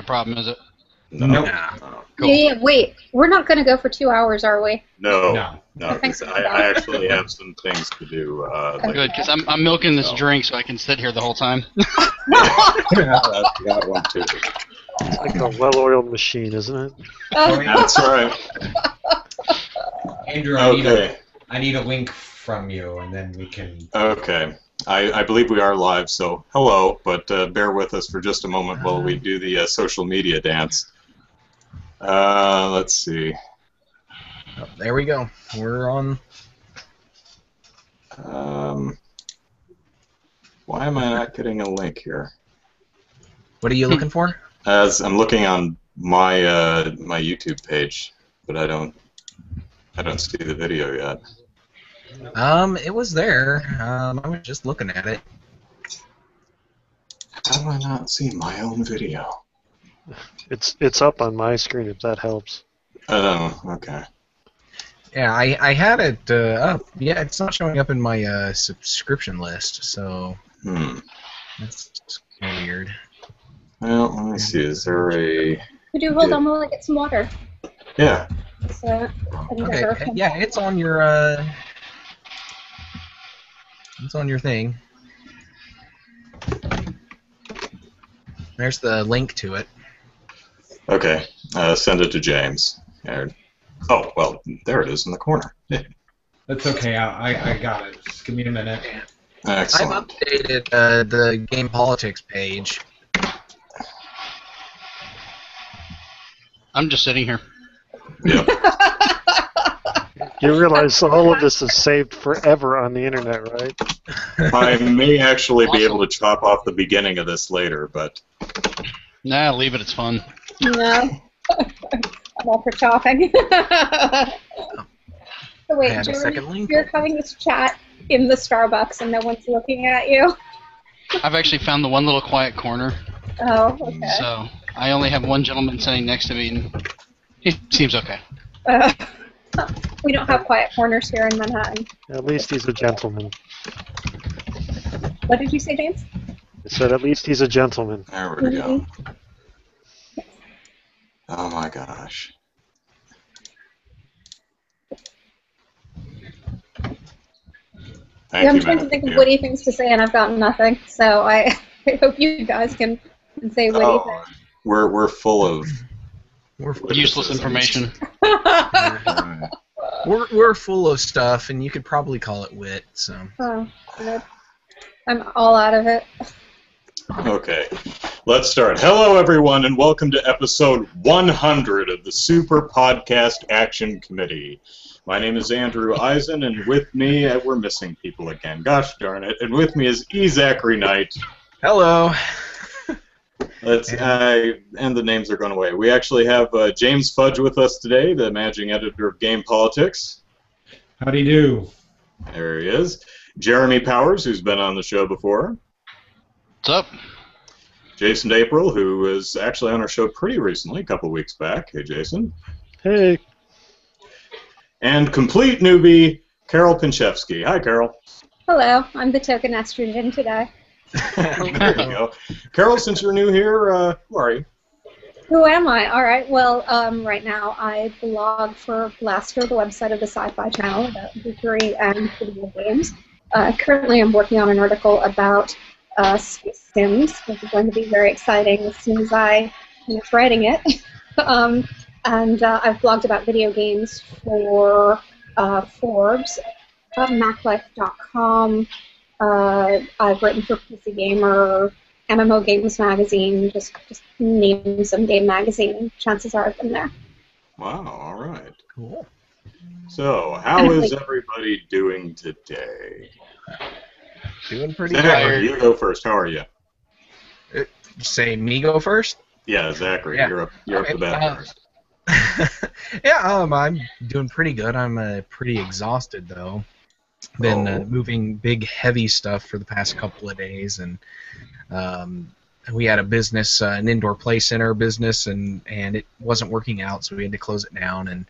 a problem, is it? No. Nope. Cool. Yeah, wait. We're not going to go for 2 hours, are we? No. Oh, thanks for I that. actually have some things to do. Good, because I'm milking this drink so I can sit here the whole time. that one too. It's like a well-oiled machine, isn't it? That's right. Andrew, Okay. I need a link from you, and then we can... Okay. I believe we are live, so hello, but bear with us for just a moment while we do the social media dance. Let's see. Oh, there we go. We're on. Why am I not getting a link here? What are you looking for? As I'm looking on my my YouTube page, but I don't see the video yet. It was there. I was just looking at it. How do I not see my own video? It's up on my screen if that helps. Oh, okay. Yeah, I had it up. Yeah, it's not showing up in my subscription list, so that's kind of weird. Well, let me see. Is there a? Could you hold on while I get some water? Yeah. So, Okay. Yeah, it's on your thing. There's the link to it. Okay. Send it to James. Oh, well, there it is in the corner. That's okay, I got it. Just give me a minute. Excellent. I've updated the game politics page. I'm just sitting here. Yep. You realize all of this is saved forever on the internet, right? I may actually be able to chop off the beginning of this later, but... Nah, leave it. It's fun. No. I'm all for chopping. So wait, I have a Jeremy, second link. you're having this chat in the Starbucks and no one's looking at you? I've actually found the one little quiet corner. Oh, okay. So I only have one gentleman sitting next to me, and he seems okay. We don't have quiet corners here in Manhattan. At least he's a gentleman. What did you say, James? I said at least he's a gentleman. There we go. Oh my gosh. Thank I'm you, trying to Matt. think of Yeah. witty things to say, and I've got nothing. So I hope you guys can say witty Oh, we're full of Useless information. things. We're full of stuff, and you could probably call it wit. So. Oh, good. I'm all out of it. Okay, let's start. Hello, everyone, and welcome to episode 100 of the Super Podcast Action Committee. My name is Andrew Eisen, and with me, we're missing people again. Gosh darn it! And with me is E.Zachary Knight. Hello. And the names are going away. We actually have James Fudge with us today, the managing editor of Game Politics. Howdy do. There he is. Jeremy Powers, who's been on the show before. What's up? Jason April, who was actually on our show pretty recently, a couple weeks back. Hey, Jason. Hey. And complete newbie, Carol Pinchevsky. Hi, Carol. Hello, I'm the token estrogen today. There you go. Carol, since you're new here, who are you? Who am I? All right. Well, right now I blog for Blaster, the website of the Sci-Fi Channel, about geekery and video games. Currently, I'm working on an article about Space Sims, which is going to be very exciting as soon as I finish writing it. And I've blogged about video games for Forbes, MacLife.com. I've written for PC Gamer, MMO Games Magazine, just name some game magazine. Chances are I've been there. Wow, all right. Cool. So, how is everybody doing today? Doing pretty Zachary, good. you go first. How are you? Say me go first? Yeah, Zachary, Yeah. you're up Okay, the bat first. Yeah, I'm doing pretty good. I'm pretty exhausted though. Been moving big, heavy stuff for the past couple of days, and we had a business, an indoor play center business, and it wasn't working out, so we had to close it down, and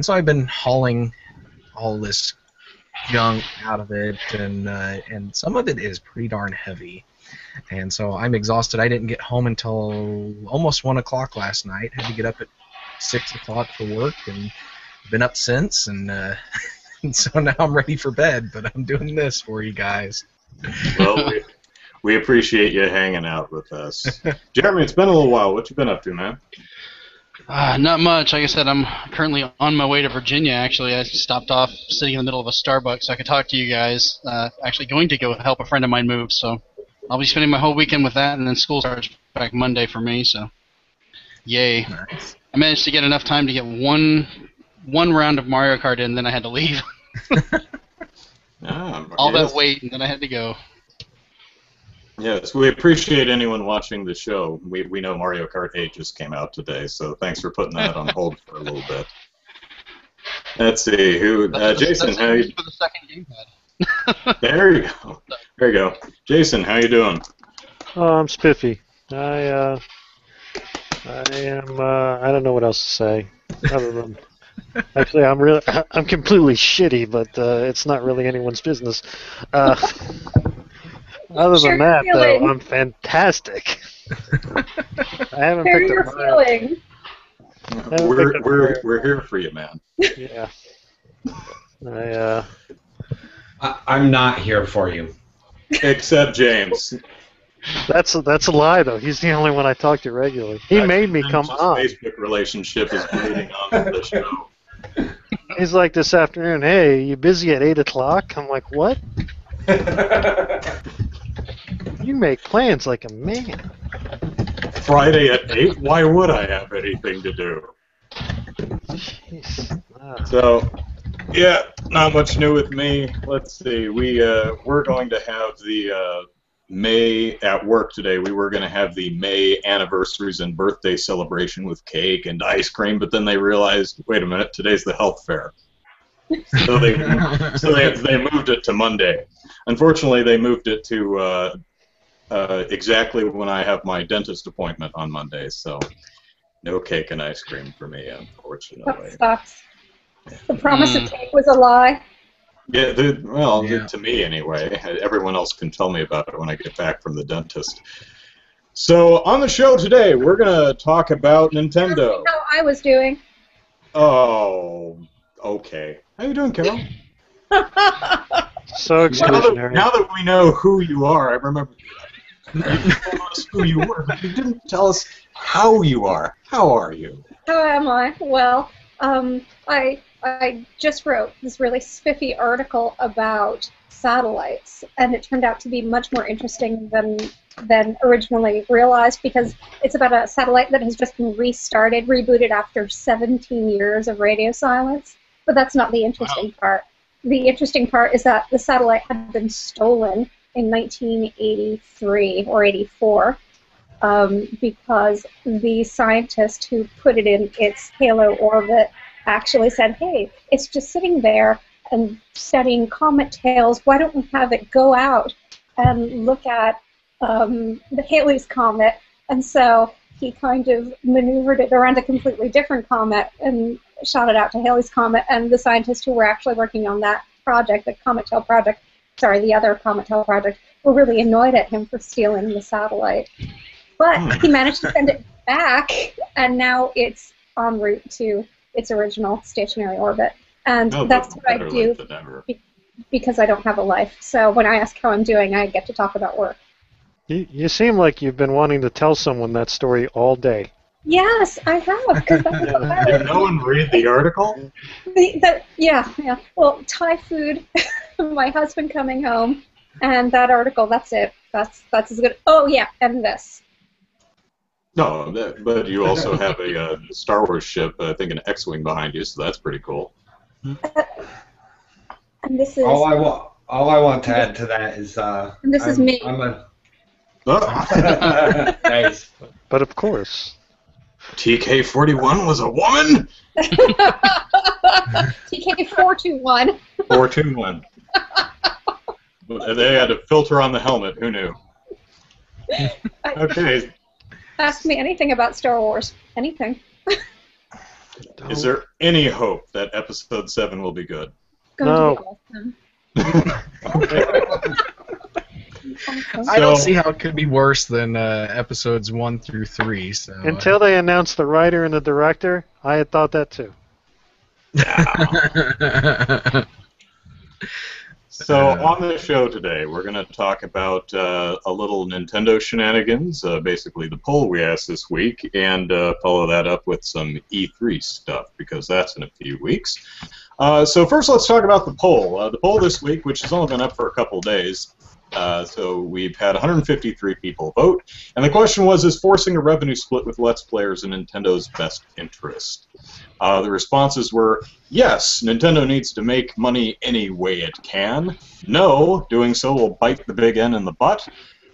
so I've been hauling all this junk out of it, and some of it is pretty darn heavy. And so I'm exhausted. I didn't get home until almost 1 o'clock last night. Had to get up at 6 o'clock for work, and been up since. And, and so now I'm ready for bed, but I'm doing this for you guys. Well, we appreciate you hanging out with us. Jeremy, it's been a little while. What you been up to, man? Not much. Like I said, I'm currently on my way to Virginia, actually. I stopped off sitting in the middle of a Starbucks so I could talk to you guys. Actually going to go help a friend of mine move, so I'll be spending my whole weekend with that, and then school starts back Monday for me, so yay. Nice. I managed to get enough time to get one round of Mario Kart in, then I had to leave. All that wait, and then I had to go. Yes, we appreciate anyone watching the show. We know Mario Kart 8 just came out today, so thanks for putting that on hold for a little bit. Let's see, Jason, how you... For the second gamepad. There you go. There you go. Jason, how you doing? Oh, I'm spiffy. I am. I don't know what else to say other than. Actually, I'm completely shitty, but it's not really anyone's business. Other than that, though, I'm fantastic. I haven't Share picked your up feeling. We're here for you, man. Yeah. I'm not here for you. Except James. That's a lie, though. He's the only one I talk to regularly. He made me come on. Facebook relationship is bleeding on the show. He's like this afternoon, hey, you busy at 8 o'clock? I'm like, what? You make plans like a man. Friday at 8? Why would I have anything to do? Jeez. So, yeah, not much new with me. Let's see. We're going to have the May at work today. We were going to have the May anniversaries and birthday celebration with cake and ice cream, but then they realized, wait a minute, today's the health fair. So they moved it to Monday. Unfortunately, they moved it to exactly when I have my dentist appointment on Monday, so no cake and ice cream for me, unfortunately. That sucks. The promise of cake was a lie. Yeah, to me anyway. Everyone else can tell me about it when I get back from the dentist. So on the show today, we're going to talk about Nintendo. How I was doing. Oh, okay. How you doing, Carol? So exclusionary. Now that we know who you are, I remember you told us who you were, but you didn't tell us how you are. How are you? How am I? Well, I just wrote this really spiffy article about satellites, and it turned out to be much more interesting than originally realized, because it's about a satellite that has just been rebooted after 17 years of radio silence. But that's not the interesting part. The interesting part is that the satellite had been stolen in 1983 or 84 because the scientist who put it in its halo orbit actually said, hey, it's just sitting there and studying comet tails. Why don't we have it go out and look at the Halley's Comet? And so he kind of maneuvered it around a completely different comet and shot it out to Halley's Comet. And the scientists who were actually working on that project, the the other Comet Tail project, were really annoyed at him for stealing the satellite. But he managed to send it back, and now it's en route to its original stationary orbit. And that's what I do because I don't have a life. So when I ask how I'm doing, I get to talk about work. You seem like you've been wanting to tell someone that story all day. Yes, I have. Did no one read the article? Yeah. Well, Thai food, my husband coming home, and that article, that's it. That's as good. Oh, yeah, and this. No, but you also have a Star Wars ship, I think an X-Wing behind you, so that's pretty cool. And this is... All I want to add to that is... and this is me. Nice. But of course. TK-41 was a woman? TK-421. 421. They had a filter on the helmet. Who knew? Okay. Ask me anything about Star Wars. Anything. Is there any hope that Episode 7 will be good? Going to be awesome. I don't see how it could be worse than episodes 1 through 3. So Until they announced the writer and the director, I had thought that too. So on the show today, we're going to talk about a little Nintendo shenanigans, basically the poll we asked this week, and follow that up with some E3 stuff, because that's in a few weeks. So first, let's talk about the poll. The poll this week, which has only been up for a couple days, so we've had 153 people vote, and the question was, is forcing a revenue split with Let's Players in Nintendo's best interest? The responses were, yes, Nintendo needs to make money any way it can. No, doing so will bite the big N in the butt.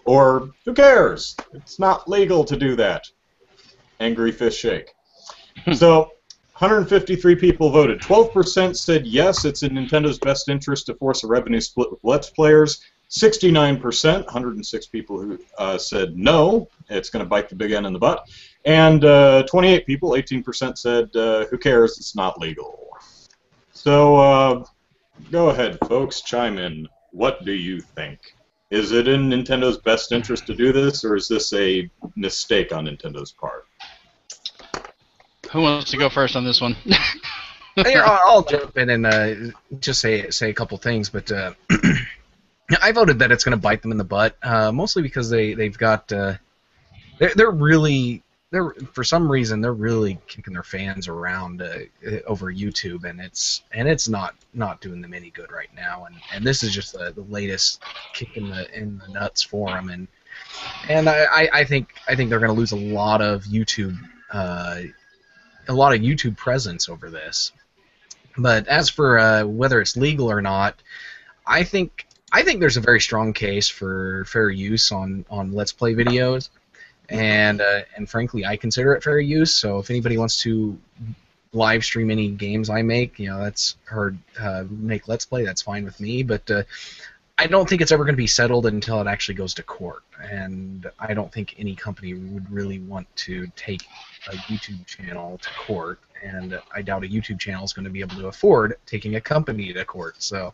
Or, who cares? It's not legal to do that. Angry fist shake. So, 153 people voted. 12% said yes, it's in Nintendo's best interest to force a revenue split with Let's Players. 69%, 106 people who said no, it's going to bite the big N in the butt. And 28 people, 18% said, who cares, it's not legal. So go ahead, folks, chime in. What do you think? Is it in Nintendo's best interest to do this, or is this a mistake on Nintendo's part? Who wants to go first on this one? Here, I'll jump in and just say a couple things, but I voted that it's going to bite them in the butt, mostly because they've got for some reason they're really kicking their fans around over YouTube, and it's not doing them any good right now, and this is just the latest kick in the nuts for them, and I think they're going to lose a lot of YouTube presence over this. But as for whether it's legal or not, I think there's a very strong case for fair use on Let's Play videos, and frankly, I consider it fair use. So if anybody wants to live stream any games I make, that's make Let's Play, that's fine with me. But I don't think it's ever going to be settled until it actually goes to court, and I don't think any company would really want to take a YouTube channel to court, and I doubt a YouTube channel is going to be able to afford taking a company to court, so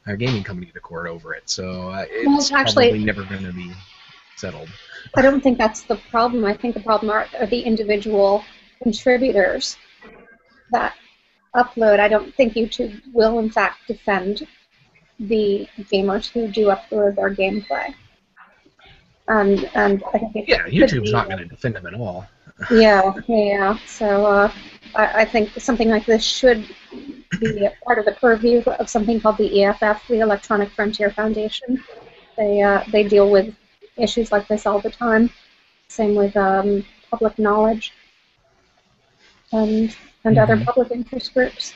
a gaming company to court over it. So it's probably never going to be settled. I don't think that's the problem. I think the problem are the individual contributors that upload. I don't think YouTube will, in fact, defend the gamers who do upload their gameplay. And I think YouTube's not going to defend them at all. Yeah. So I think something like this should be a part of the purview of something called the EFF, the Electronic Frontier Foundation. They deal with issues like this all the time. Same with public knowledge and other public interest groups.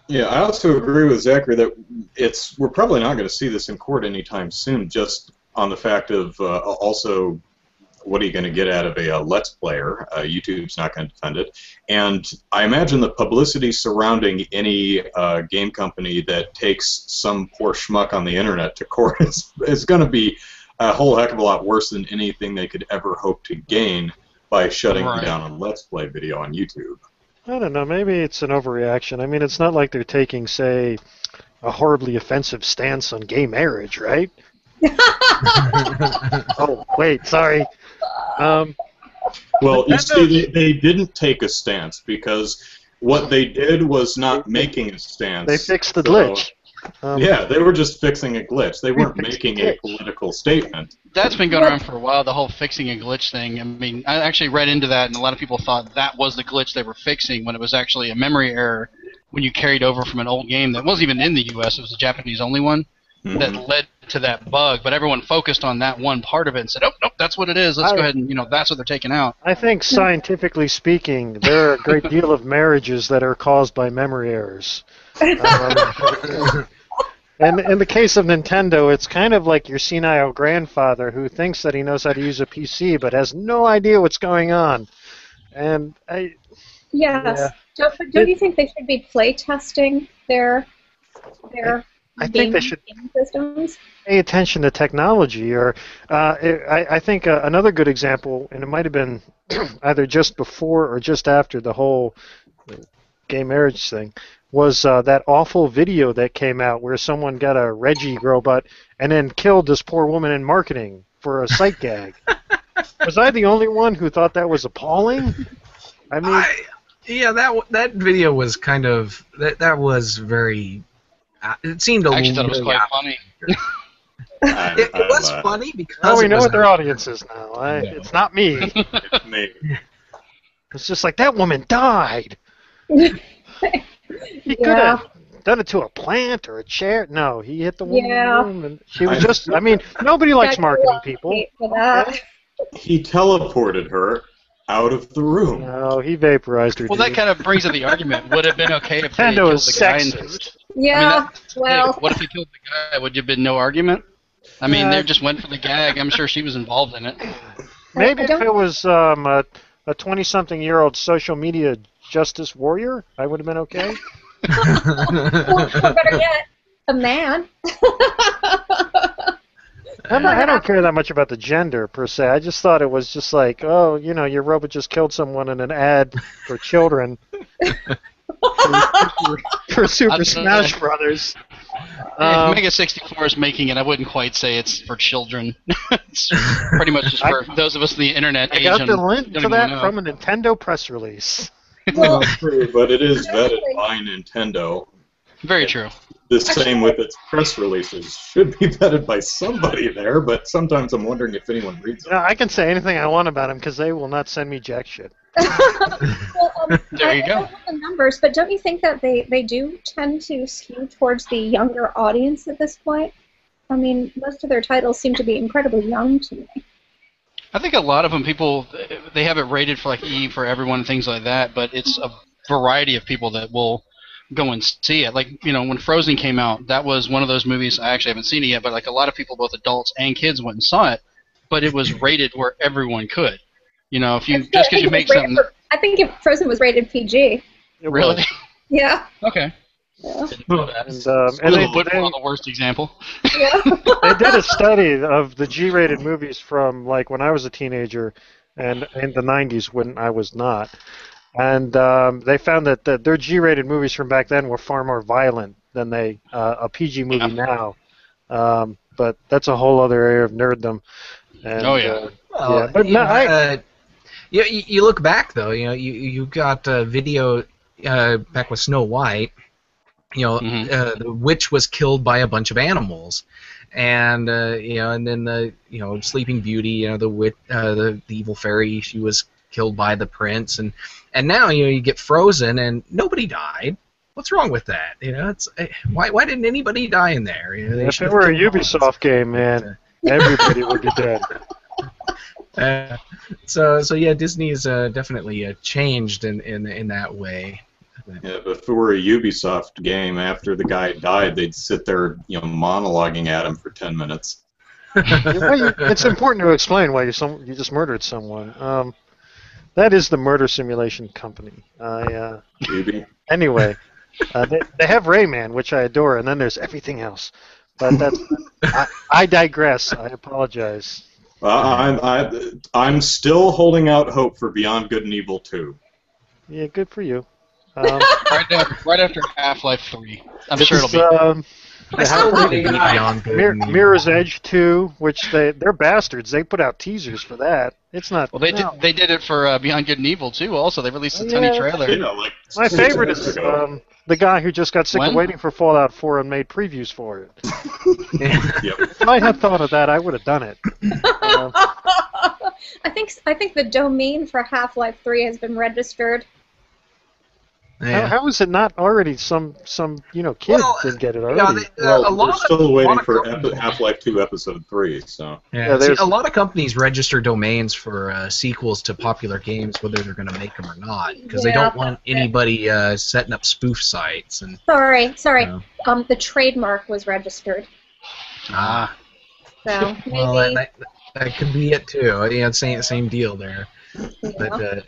Yeah, I also agree with Zachary that we're probably not going to see this in court anytime soon, just on the fact of also what are you going to get out of a Let's Player? YouTube's not going to defend it. And I imagine the publicity surrounding any game company that takes some poor schmuck on the internet to court is going to be a whole heck of a lot worse than anything they could ever hope to gain by shutting down a Let's Play video on YouTube. I don't know, maybe it's an overreaction. I mean, it's not like they're taking, say, a horribly offensive stance on gay marriage, right? Oh, wait, sorry. Well, you see, they didn't take a stance because what they did was not making a stance. They fixed the glitch. Yeah, they were just fixing a glitch. They weren't making a political statement. That's been going around for a while, the whole fixing a glitch thing. I mean, I actually read into that, and a lot of people thought that was the glitch they were fixing when it was actually a memory error when you carried over from an old game that wasn't even in the U.S. It was a Japanese-only one that led to that bug. But everyone focused on that one part of it and said, oh, nope, that's what it is. Let's go ahead and, that's what they're taking out. I think scientifically speaking, there are a great deal of marriages that are caused by memory errors. And in the case of Nintendo, it's kind of like your senile grandfather who thinks that he knows how to use a PC but has no idea what's going on. And Yes. Yeah. Don't you think they should be play testing their I think they should game systems? Pay attention to technology. Or I think another good example, and it might have been either just before or just after the whole gay marriage thing was that awful video that came out where someone got a Reggie robot and then killed this poor woman in marketing for a sight gag. Was I the only one who thought that was appalling? I mean, yeah, that video was kind of that was very. It seemed a I actually thought it was little quite funny. It was funny because oh, we it know was what their audience is now. It's not me. It's me. It's just like, that woman died. He could have done it to a plant or a chair. No, he hit the woman in the room. And she was just, I mean, nobody likes marketing people. For that. He teleported her out of the room. No, he vaporized her. Well, that kind of brings up the argument. Would it have been okay if they Nintendo killed is the guy? sexist. Yeah, well. What if he killed the guy? Would you have been no argument? I mean, they just went for the gag. I'm sure she was involved in it. Maybe if it was a 20-something-year-old social media justice warrior, I would have been okay. Or better yet, a man. I don't care that much about the gender, per se. I just thought it was just like, oh, you know, your robot just killed someone in an ad for children for Super Smash Brothers. If Mega 64 is making it, I wouldn't quite say it's for children. It's pretty much just for those of us in the internet age. I got the link don't to even that know. from a Nintendo press release. Well, true, but it is vetted by Nintendo. Very true. The same with its press releases. Should be vetted by somebody there, but sometimes I'm wondering if anyone reads them. I can say anything I want about them because they will not send me jack shit. Well, There you I go. don't have the numbers, but don't you think that they do tend to skew towards the younger audience at this point? I mean, most of their titles seem to be incredibly young to me. I think a lot of them, people, they have it rated for like E for everyone and things like that, but it's a variety of people that will go and see it. Like, you know, when Frozen came out, that was one of those movies, I actually haven't seen it yet, but like a lot of people, both adults and kids, went and saw it, but it was rated where everyone could. You know, if you just because you make something. I think if Frozen was rated PG. Really? Yeah. Okay. Yeah. Didn't know that. And they the worst example. Yeah. they did a study of the G-rated movies from like when I was a teenager and in the 90s when I was not. And they found that their G-rated movies from back then were far more violent than a PG movie now. But that's a whole other area of nerddom. And, Oh, yeah. Well, but no, you look back though. You know, you got video back with Snow White. You know, the witch was killed by a bunch of animals, and you know, and then the Sleeping Beauty. You know, the evil fairy. She was killed by the prince, and now you get Frozen, and nobody died. What's wrong with that? You know, it's why didn't anybody die in there? You know, if it were a Ubisoft game, man, everybody would be dead. So yeah, Disney's definitely changed in that way. Yeah, but if it were a Ubisoft game, after the guy died, they'd sit there, monologuing at him for 10 minutes. It's important to explain why you just murdered someone. That is the Murder Simulation Company. Anyway, they have Rayman, which I adore, and then there's everything else. But that's I digress. I apologize. I'm still holding out hope for Beyond Good and Evil 2. Yeah, good for you. Right after Half-Life 3. I'm sure it'll be. I still really need Beyond Good and Evil. Mirror's Edge 2, which they're bastards. They put out teasers for that. It's not. Well, they did it for Beyond Good and Evil too. Also, they released a tiny trailer. My favorite is the guy who just got sick of waiting for Fallout 4 and made previews for it. If I had thought of that, I would have done it. I think the domain for Half-Life 3 has been registered. Yeah. How is it not already some kid did get it already? We're still waiting for Half-Life 2 Episode 3, so... Yeah, see, a lot of companies register domains for sequels to popular games, whether they're going to make them or not, because they don't want anybody setting up spoof sites. And Sorry. The trademark was registered. Ah. So, maybe... Well, that could be it, too. Yeah, same deal there. Yeah.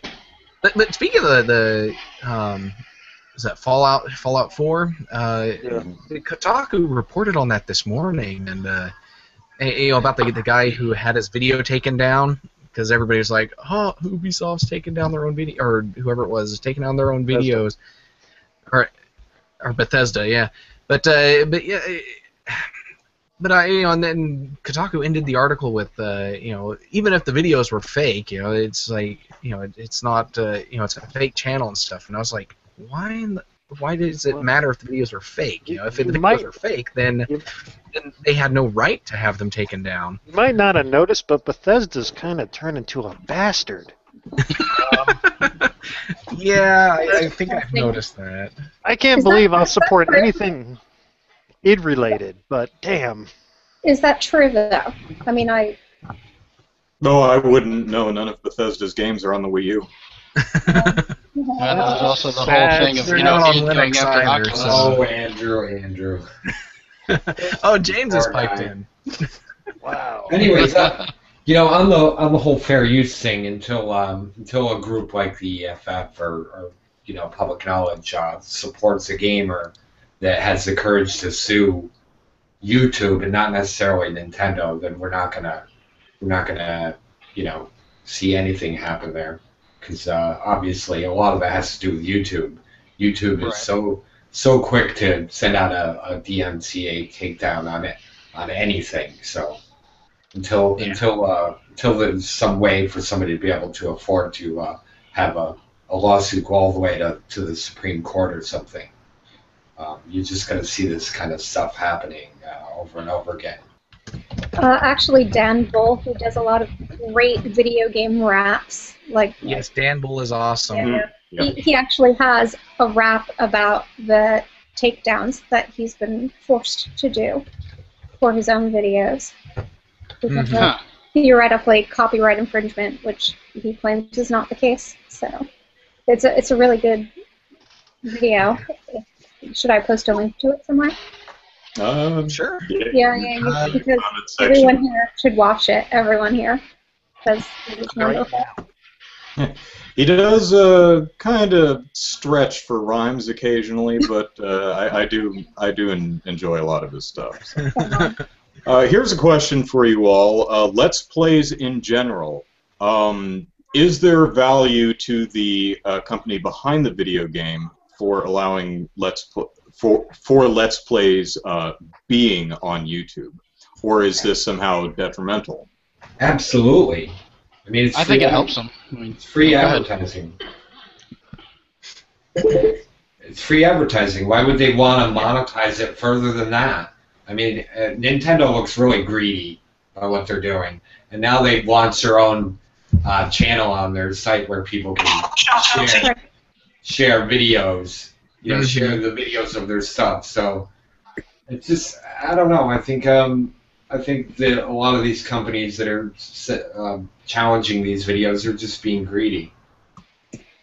But speaking of the is that Fallout 4? Kotaku reported on that this morning, and about the guy who had his video taken down because everybody was like, "Oh, Ubisoft's taking down their own video," or whoever it was is taking down their own videos. or Bethesda, yeah. But yeah. But and then Kotaku ended the article with, even if the videos were fake, it's like, it's not, it's a fake channel and stuff. And I was like, why does it matter if the videos are fake? If the videos are fake, then they had no right to have them taken down. You might not have noticed, but Bethesda's kind of turned into a bastard. Yeah, I think I've noticed that. I can't believe I'll support anything id related, but damn. Is that true though? I mean, No, I wouldn't know. None of Bethesda's games are on the Wii U. And there's also the whole thing of, They're not on id going Linux after either, Oculus. so- Oh, Andrew. Oh, James has Poor piped guy. in. Wow. Anyways, on the whole fair use thing, until a group like the EFF or public knowledge supports a gamer that has the courage to sue YouTube and not necessarily Nintendo, then we're not gonna see anything happen there, because obviously a lot of it has to do with YouTube. YouTube is so quick to send out a DMCA takedown on anything. So until there's some way for somebody to be able to afford to have a lawsuit go all the way to the Supreme Court or something, you're just going to see this kind of stuff happening over and over again. actually, Dan Bull, who does a lot of great video game raps, Yes, Dan Bull is awesome. Yeah. He actually has a rap about the takedowns that he's been forced to do for his own videos. Because of theoretically copyright infringement, which he claims is not the case. So it's a really good video. Should I post a link to it somewhere? Sure. Yeah, because everyone here should watch it. Everyone here, because it's wonderful. He does kind of stretch for rhymes occasionally, but I do enjoy a lot of his stuff. So. Here's a question for you all. Let's Plays in general. Is there value to the company behind the video game for allowing for Let's Plays being on YouTube, or is this somehow detrimental? Absolutely. I mean, I think it helps them. It's free advertising. It's free advertising. Why would they want to monetize it further than that? I mean, Nintendo looks really greedy by what they're doing, and now they've launched their own channel on their site where people can share videos, share the videos of their stuff. So it's just, I don't know. I think that a lot of these companies that are challenging these videos are just being greedy.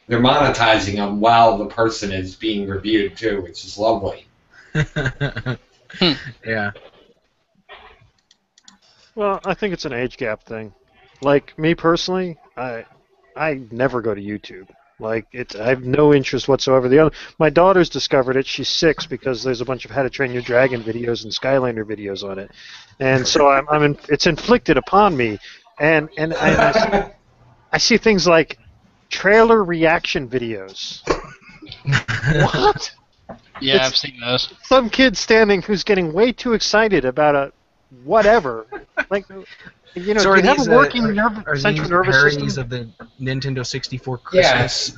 They're monetizing them while the person is being reviewed too, which is lovely. Yeah. Well, I think it's an age gap thing. Like me personally, I never go to YouTube. Like I have no interest whatsoever. My daughter's discovered it. She's 6 because there's a bunch of How to Train Your Dragon videos and Skylander videos on it, and so it's inflicted upon me. And I see things like trailer reaction videos. What? Yeah, I've seen those. Some kid who's getting way too excited about a whatever. Like, So do you have a working central nervous parodies system? of the Nintendo 64 Christmas?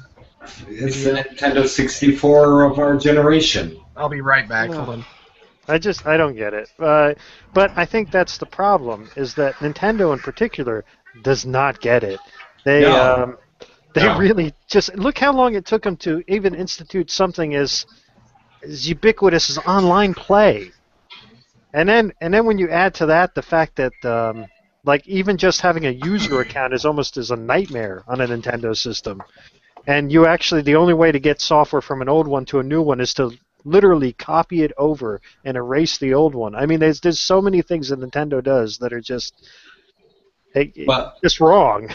It's the Nintendo 64 of our generation. I'll be right back. Hold on. I don't get it. But I think that's the problem, is that Nintendo in particular does not get it. They really just look how long it took them to even institute something as ubiquitous as online play. And then when you add to that the fact that like even just having a user account is almost as a nightmare on a Nintendo system. And the only way to get software from an old one to a new one is to literally copy it over and erase the old one. I mean, there's so many things that Nintendo does that are just wrong.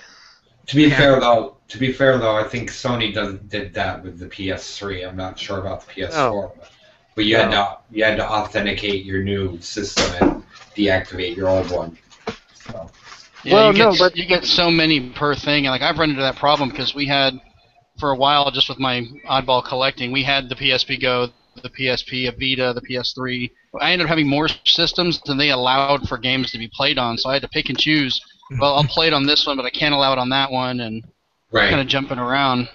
To be fair though, I think Sony did that with the PS3. I'm not sure about the PS4, but you had to authenticate your new system and deactivate your old one. So. Yeah, you get so many per thing, and like I've run into that problem because we had for a while, just with my oddball collecting, we had the PSP Go, the PSP, a Vita, the PS3. I ended up having more systems than they allowed for games to be played on, so I had to pick and choose. Well, I'll play it on this one, but I can't allow it on that one, and kind of jumping around.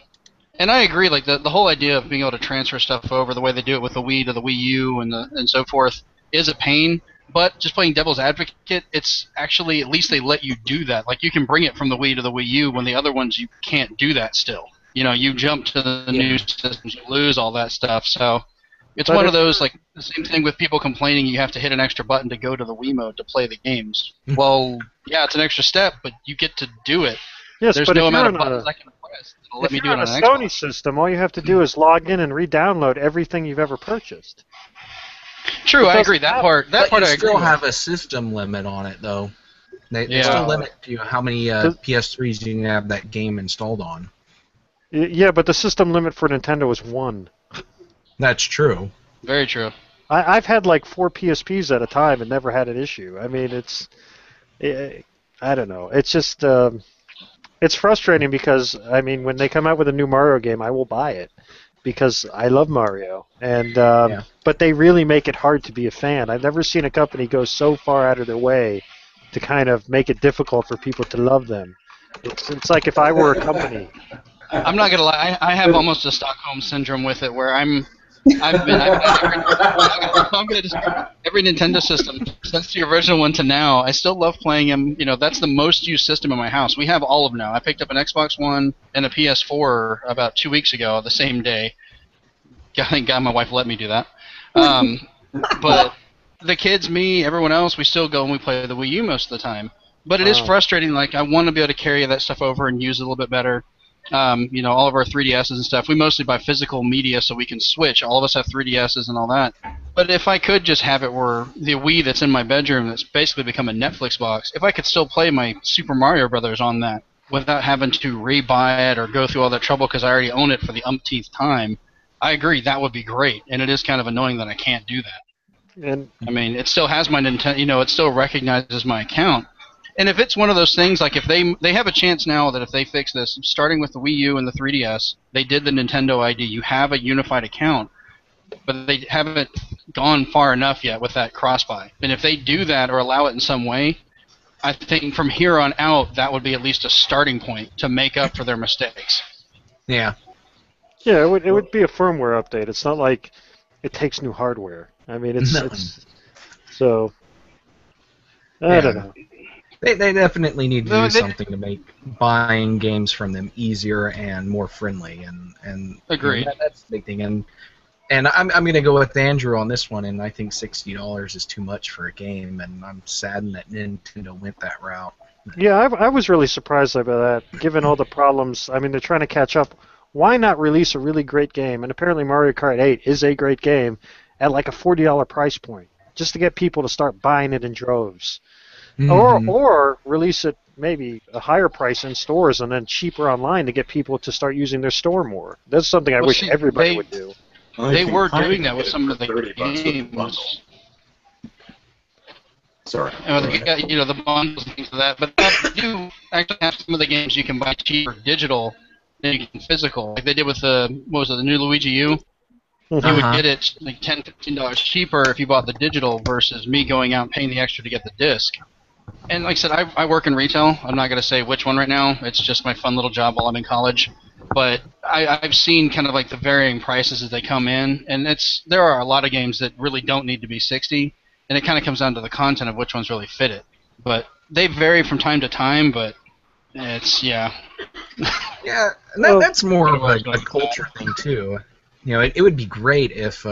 And I agree, like the whole idea of being able to transfer stuff over the way they do it with the Wii to the Wii U and so forth is a pain. But just playing devil's advocate, it's actually, at least they let you do that. Like, you can bring it from the Wii to the Wii U, when the other ones you can't do that still. You know, you jump to the new systems, you lose all that stuff. So it's one of those, like, the same thing with people complaining you have to hit an extra button to go to the Wii mode to play the games. Well, yeah, it's an extra step, but you get to do it. Yes, There's but no if amount you're of on buttons I can press that'll let me if do you're it on on a an Sony Xbox. system, all you have to do is log in and re-download everything you've ever purchased. True, I agree. That part But I you agree still with. have a system limit on it, though. They Yeah. still limit you how many PS3s you can have that game installed on. Yeah, but the system limit for Nintendo is 1. That's true. Very true. I've had like 4 PSPs at a time and never had an issue. I mean, I don't know. It's just, it's frustrating because, I mean, when they come out with a new Mario game, I will buy it because I love Mario. And but they really make it hard to be a fan. I've never seen a company go so far out of their way to kind of make it difficult for people to love them. It's like if I were a company. I'm not gonna lie. I have almost a Stockholm syndrome with it, where I'm gonna describe every Nintendo system since the original one to now. I still love playing them. You know, that's the most used system in my house. We have all of them now. I picked up an Xbox One and a PS4 about 2 weeks ago, the same day. Thank God my wife let me do that. But the kids, me, everyone else, we still go and we play the Wii U most of the time. But it is frustrating. Like, I want to be able to carry that stuff over and use it a little bit better. You know, all of our 3DSs and stuff, we mostly buy physical media so we can switch. All of us have 3DSs and all that. But if I could just have it where the Wii that's in my bedroom, that's basically become a Netflix box, if I could still play my Super Mario Brothers on that without having to re-buy it or go through all that trouble because I already own it for the umpteenth time, I agree, that would be great. And it is kind of annoying that I can't do that. And I mean, it still has my Nintendo, you know, it still recognizes my account. And if it's one of those things, like if they have a chance now that if they fix this, starting with the Wii U and the 3DS, they did the Nintendo ID. You have a unified account, but they haven't gone far enough yet with that cross-buy. And if they do that or allow it in some way, I think from here on out, that would be at least a starting point to make up for their mistakes. Yeah. yeah, it would be a firmware update. It's not like it takes new hardware. I mean, it's so I don't know. They definitely need to do something to make buying games from them easier and more friendly, and Agreed. You know, that's the big thing. And I'm going to go with Andrew on this one, and I think $60 is too much for a game, and I'm saddened that Nintendo went that route. Yeah, I was really surprised by that, given all the problems. I mean, they're trying to catch up. Why not release a really great game? And apparently Mario Kart 8 is a great game at like a $40 price point, just to get people to start buying it in droves. Mm-hmm. Or release it maybe a higher price in stores and then cheaper online to get people to start using their store more. That's something I wish everybody would do. They were doing that with some of the games. Sorry. You know, the bundles and things like that. But they do actually have some of the games you can buy cheaper digital than you can physical. Like they did with the new Luigi U. You would get it like $10, $15 cheaper if you bought the digital versus me going out and paying the extra to get the disc. And like I said, I work in retail. I'm not going to say which one right now. It's just my fun little job while I'm in college. But I've seen kind of like the varying prices as they come in, and there are a lot of games that really don't need to be $60, and it kind of comes down to the content of which ones really fit it. But they vary from time to time, but it's, yeah. Yeah, and that's more of a culture thing, too. You know, it would be great if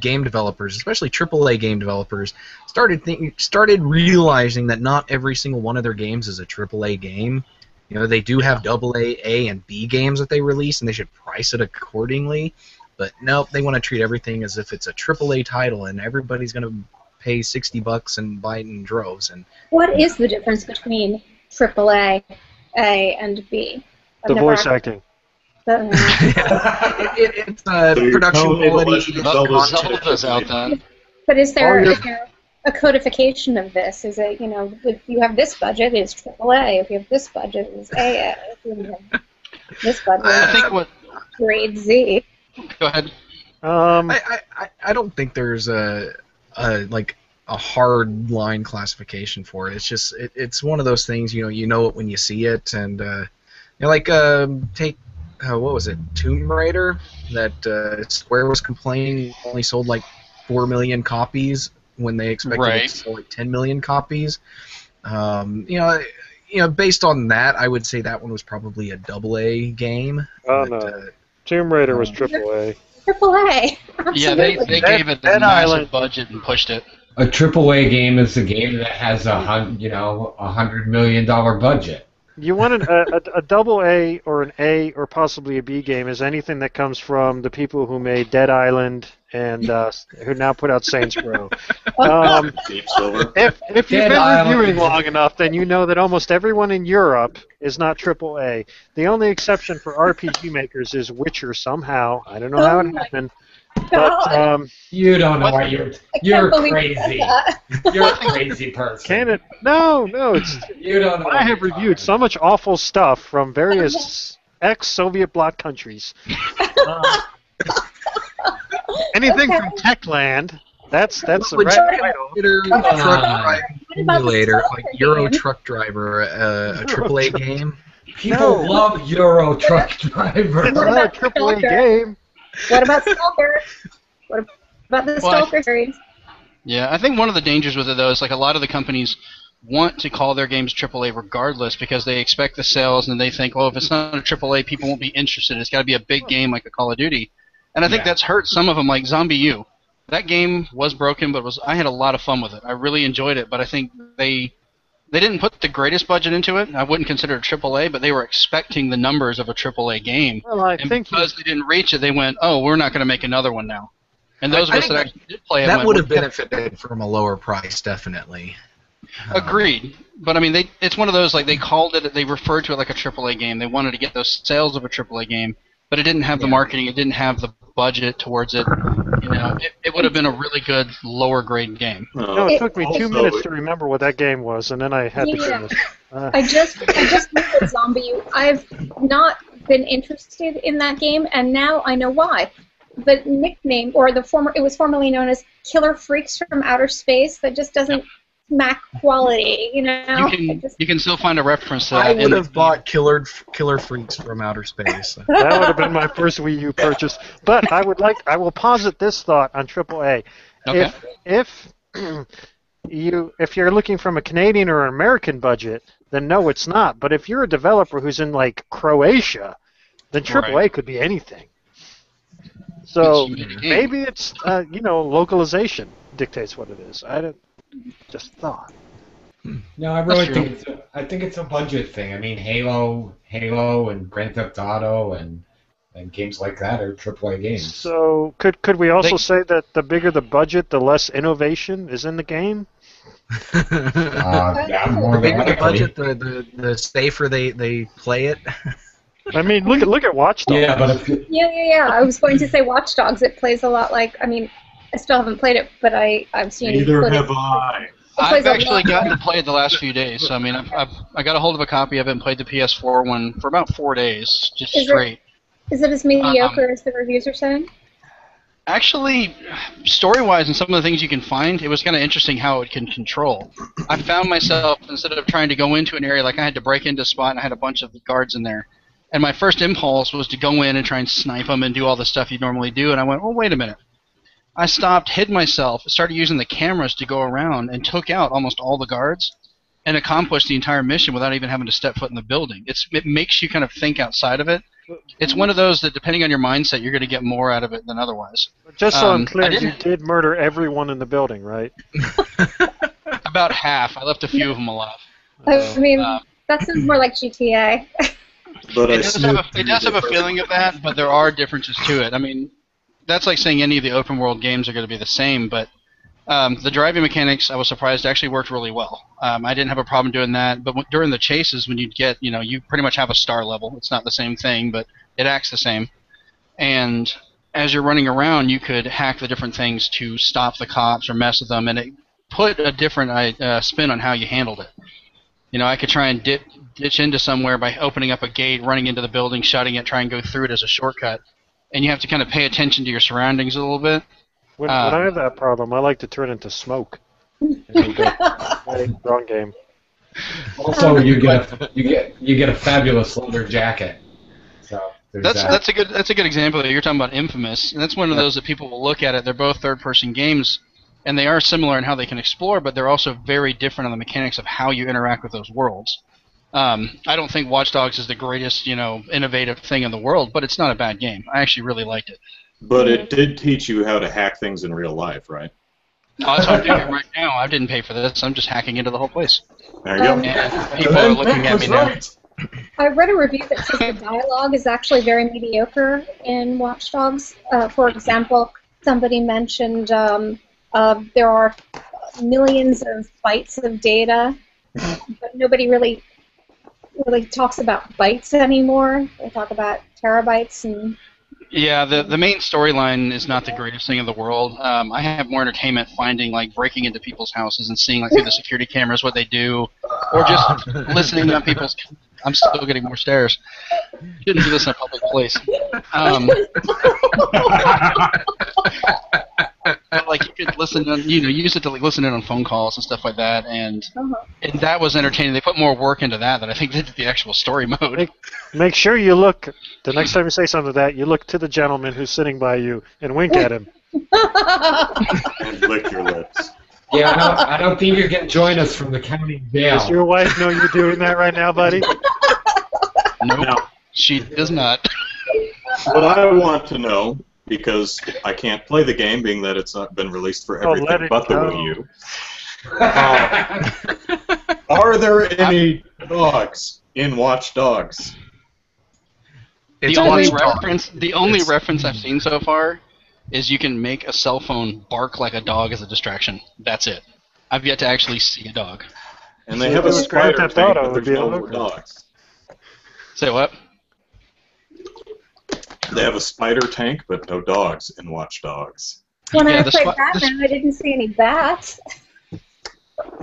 game developers, especially AAA game developers, started realizing that not every single one of their games is a AAA game. You know, they do have AA, A, and B games that they release, and they should price it accordingly. But nope, they want to treat everything as if it's a AAA title, and everybody's going to pay $60 and buy it in droves. And what is the difference between AAA, A, and B? The voice acting. It's production quality. But is there a codification of this? Is it, you know, if you have this budget, it's AAA. If you have this budget, it's AA. This budget I think what. grade Z. Go ahead. I don't think there's a hard line classification for it. It's just it's one of those things, you know it when you see it, and take what was it, Tomb Raider, that Square was complaining only sold like 4 million copies when they expected it to sell like 10 million copies. Based on that, I would say that one was probably a AA game. Oh no, Tomb Raider was AAA. AAA. Yeah, they gave it the massive budget and pushed it. A AAA game is a game that has $100 million budget. You want a double A or an A or possibly a B game is anything that comes from the people who made Dead Island and who now put out Saints Row. Deep Silver. If you've been reviewing long enough, then you know that almost everyone in Europe is not AAA. The only exception for RPG makers is Witcher somehow. I don't know how it happened. But, you don't know what you're crazy. You're a crazy person. Can it? No, it's. You don't know. I have reviewed so much awful stuff from various ex-Soviet bloc countries. Anything from Techland. That's the right title. Simulator, like Euro Truck Driver, a AAA game. People love Euro Truck Driver. It's not a AAA game. What about Stalker? What about the Stalker series? Yeah, I think one of the dangers with it, though, is like a lot of the companies want to call their games AAA regardless because they expect the sales and they think, well, if it's not a AAA, people won't be interested. It's got to be a big game like a Call of Duty. And I think that's hurt some of them, like Zombie U. That game was broken, but I had a lot of fun with it. I really enjoyed it, but I think they didn't put the greatest budget into it. I wouldn't consider it AAA, but they were expecting the numbers of a AAA game. Well, I think because they didn't reach it, they went, oh, we're not going to make another one now. And those of us that actually did play it that would have benefited from a lower price, definitely. Agreed. But, I mean, it's one of those, like, they called it, they referred to it like a AAA game. They wanted to get those sales of a AAA game, but it didn't have the marketing. It didn't have the budget towards it. It would have been a really good lower grade game. No, it took me 2 minutes to remember what that game was, and then I had to finish. I just looked at Zombie U. I've not been interested in that game, and now I know why. The nickname, or it was formerly known as Killer Freaks from Outer Space. That just doesn't smack quality, You can still find a reference to that. I would have bought Killer Freaks from Outer Space. That would have been my first Wii U purchase. But I will posit this thought on AAA. Okay. If you're looking from a Canadian or an American budget, then no, it's not. But if you're a developer who's in like Croatia, then AAA could be anything. So maybe it's localization dictates what it is. I don't just thought. No, I really think it's a budget thing. I mean, Halo, and Grand Theft Auto, and games like that are AAA games. So could we also say that the bigger the budget, the less innovation is in the game? Yeah, more the bigger the budget, the safer they play it. I mean, look at Watch Dogs. Yeah, but yeah. I was going to say Watch Dogs. It plays a lot like. I mean, I still haven't played it, but I've seen. Neither have I. I've actually gotten to play it the last few days. So I mean, I got a hold of a copy of it and played the PS4 one for about 4 days, just straight. Is it as mediocre as the reviews are saying? Actually, story-wise and some of the things you can find, it was kind of interesting how it can control. I found myself, instead of trying to go into an area, like I had to break into a spot and I had a bunch of guards in there. And my first impulse was to go in and try and snipe them and do all the stuff you normally do. And I went, oh, wait a minute. I stopped, hid myself, started using the cameras to go around, and took out almost all the guards and accomplished the entire mission without even having to step foot in the building. It makes you kind of think outside of it. It's one of those that, depending on your mindset, you're going to get more out of it than otherwise. Just so I'm clear, you did murder everyone in the building, right? About half. I left a few of them alive. I mean, that sounds more like GTA. But it does have a feeling of that, but there are differences to it. I mean, that's like saying any of the open world games are going to be the same, but the driving mechanics, I was surprised, actually worked really well. I didn't have a problem doing that, but during the chases, when you'd get, you pretty much have a star level. It's not the same thing, but it acts the same. And as you're running around, you could hack the different things to stop the cops or mess with them, and it put a different spin on how you handled it. I could try and ditch into somewhere by opening up a gate, running into the building, shutting it, try and go through it as a shortcut. And you have to kind of pay attention to your surroundings a little bit. When I have that problem, I like to turn into smoke. And go, hey, wrong game. Also, you get a fabulous leather jacket. So that's a good example. You're talking about Infamous, and that's one of those that people will look at it. They're both third-person games, and they are similar in how they can explore, but they're also very different on the mechanics of how you interact with those worlds. I don't think Watch Dogs is the greatest, innovative thing in the world, but it's not a bad game. I actually really liked it. But it did teach you how to hack things in real life, right? Oh, that's what I'm doing right now. I didn't pay for this. I'm just hacking into the whole place. There you go. And people are looking at me now. I read a review that says the dialogue is actually very mediocre in Watch Dogs. For example, somebody mentioned there are millions of bytes of data, but nobody really talks about bytes anymore. They talk about terabytes and. Yeah, the main storyline is not the greatest thing in the world. I have more entertainment finding, breaking into people's houses and seeing, through the security cameras what they do, or just listening to people's... I'm still getting more stares. Shouldn't do this in a public place. You could listen, use it to listen in on phone calls and stuff like that, and that was entertaining. They put more work into that than I think they did the actual story mode. Make sure you look, the next time you say something to that, you look to the gentleman who's sitting by you and wink at him. And lick your lips. Yeah, I don't think you can join us from the county jail. Does your wife know you're doing that right now, buddy? No, she does not. What I want to know, because I can't play the game, being that it's not been released for everything but the Wii U. Are there any dogs in Watch Dogs? The only reference I've seen so far is you can make a cell phone bark like a dog as a distraction. That's it. I've yet to actually see a dog. And they have a spider tank, but there's no more dogs. Say what? They have a spider tank, but no dogs in Watch Dogs. When I played Batman, I didn't see any bats.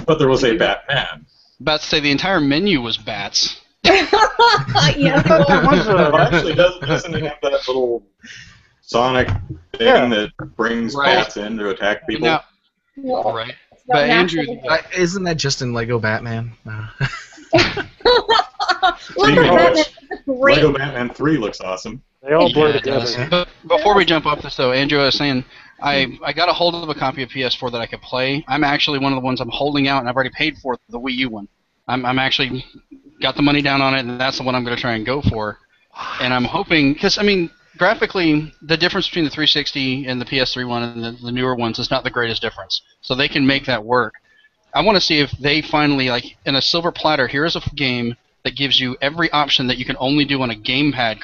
But there was a Batman. About to say the entire menu was bats. Yes, Actually, doesn't it have that little Sonic thing that brings bats in to attack people? No. Right. But Andrew, isn't that just in Lego Batman? Lego Batman 3 looks awesome. They all blur together. But before we jump off this, though, Andrew, I was saying, I got a hold of a copy of PS4 that I could play. I'm actually one of the ones I'm holding out, and I've already paid for the Wii U one. I'm actually got the money down on it, and that's the one I'm going to try and go for. And I'm hoping, because, graphically, the difference between the 360 and the PS3 one and the newer ones is not the greatest difference. So they can make that work. I want to see if they finally, in a silver platter, here's a game that gives you every option that you can only do on a gamepad,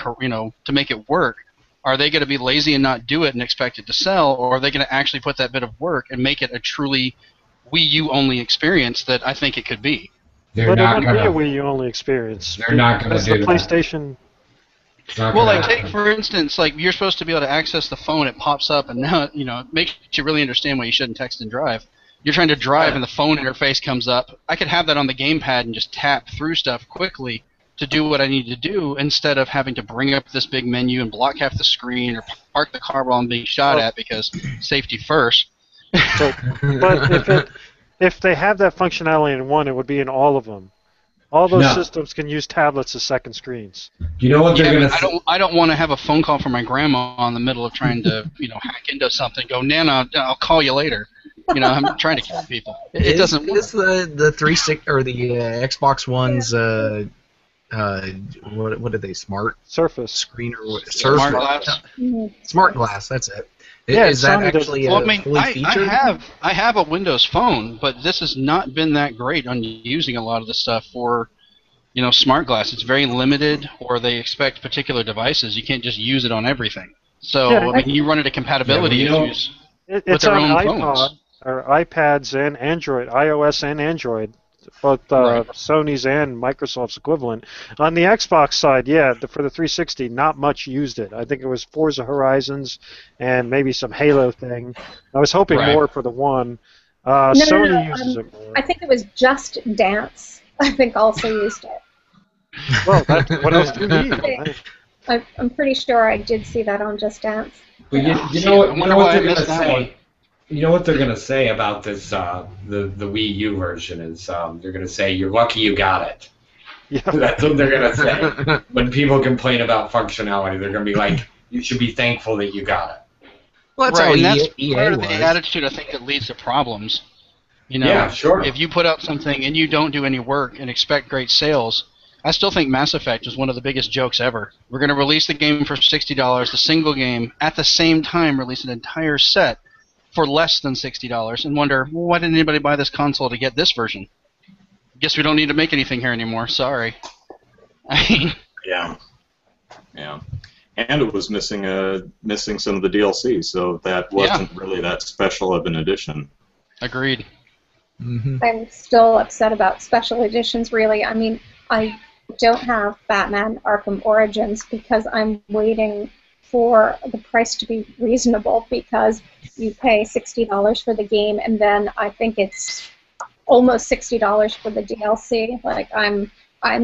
to make it work. Are they going to be lazy and not do it and expect it to sell, or are they going to actually put that bit of work and make it a truly Wii U only experience that I think it could be? But it wouldn't be a Wii U only experience. They're not going to do the PlayStation. Well, take for instance, you're supposed to be able to access the phone. It pops up, and now it makes you really understand why you shouldn't text and drive. You're trying to drive, and the phone interface comes up. I could have that on the gamepad and just tap through stuff quickly to do what I need to do, instead of having to bring up this big menu and block half the screen or park the car while I'm being shot at because safety first. But if they have that functionality in one, it would be in all of them. All those systems can use tablets as second screens. You know what they're going to... I don't want to have a phone call from my grandma in the middle of trying to hack into something. Go, Nana, I'll call you later. I'm trying to kill people. It doesn't work. Is the 360 or the Xbox One's what are they? Smart Surface screen or Smart glass? Smart glass. That's it. Yeah, is that actually fully featured? I have a Windows phone, but this has not been that great on using a lot of the stuff for, smart glass. It's very limited, or they expect particular devices. You can't just use it on everything. So you run into compatibility issues with their own phones. Or iPads and Android, iOS and Android, both Sony's and Microsoft's equivalent. On the Xbox side, for the 360, not much used it. I think it was Forza Horizons and maybe some Halo thing. I was hoping more for the one. Sony uses it more. I think it was Just Dance. I think also used it. Well, what else do you need? I'm pretty sure I did see that on Just Dance. But you know what they're gonna say. You know what they're gonna say about this the Wii U version is they're gonna say you're lucky you got it. Yeah. That's what they're gonna say. When people complain about functionality, they're gonna be like, you should be thankful that you got it. Well, that's Right, how and that's EA part of was. the attitude I think that leads to problems. You know, Yeah, sure. if you put out something and you don't do any work and expect great sales, I still think Mass Effect is one of the biggest jokes ever. We're going to release the game for $60, the single game, at the same time release an entire set for less than $60 and wonder, well, why didn't anybody buy this console to get this version? Guess we don't need to make anything here anymore. Sorry. I mean, Yeah. And it was missing some of the DLC, so that wasn't really that special of an edition. agreed. Mm-hmm. I'm still upset about special editions, really. I mean, I don't have Batman Arkham Origins because I'm waiting for the price to be reasonable, because you pay $60 for the game and then I think it's almost $60 for the DLC. Like, I'm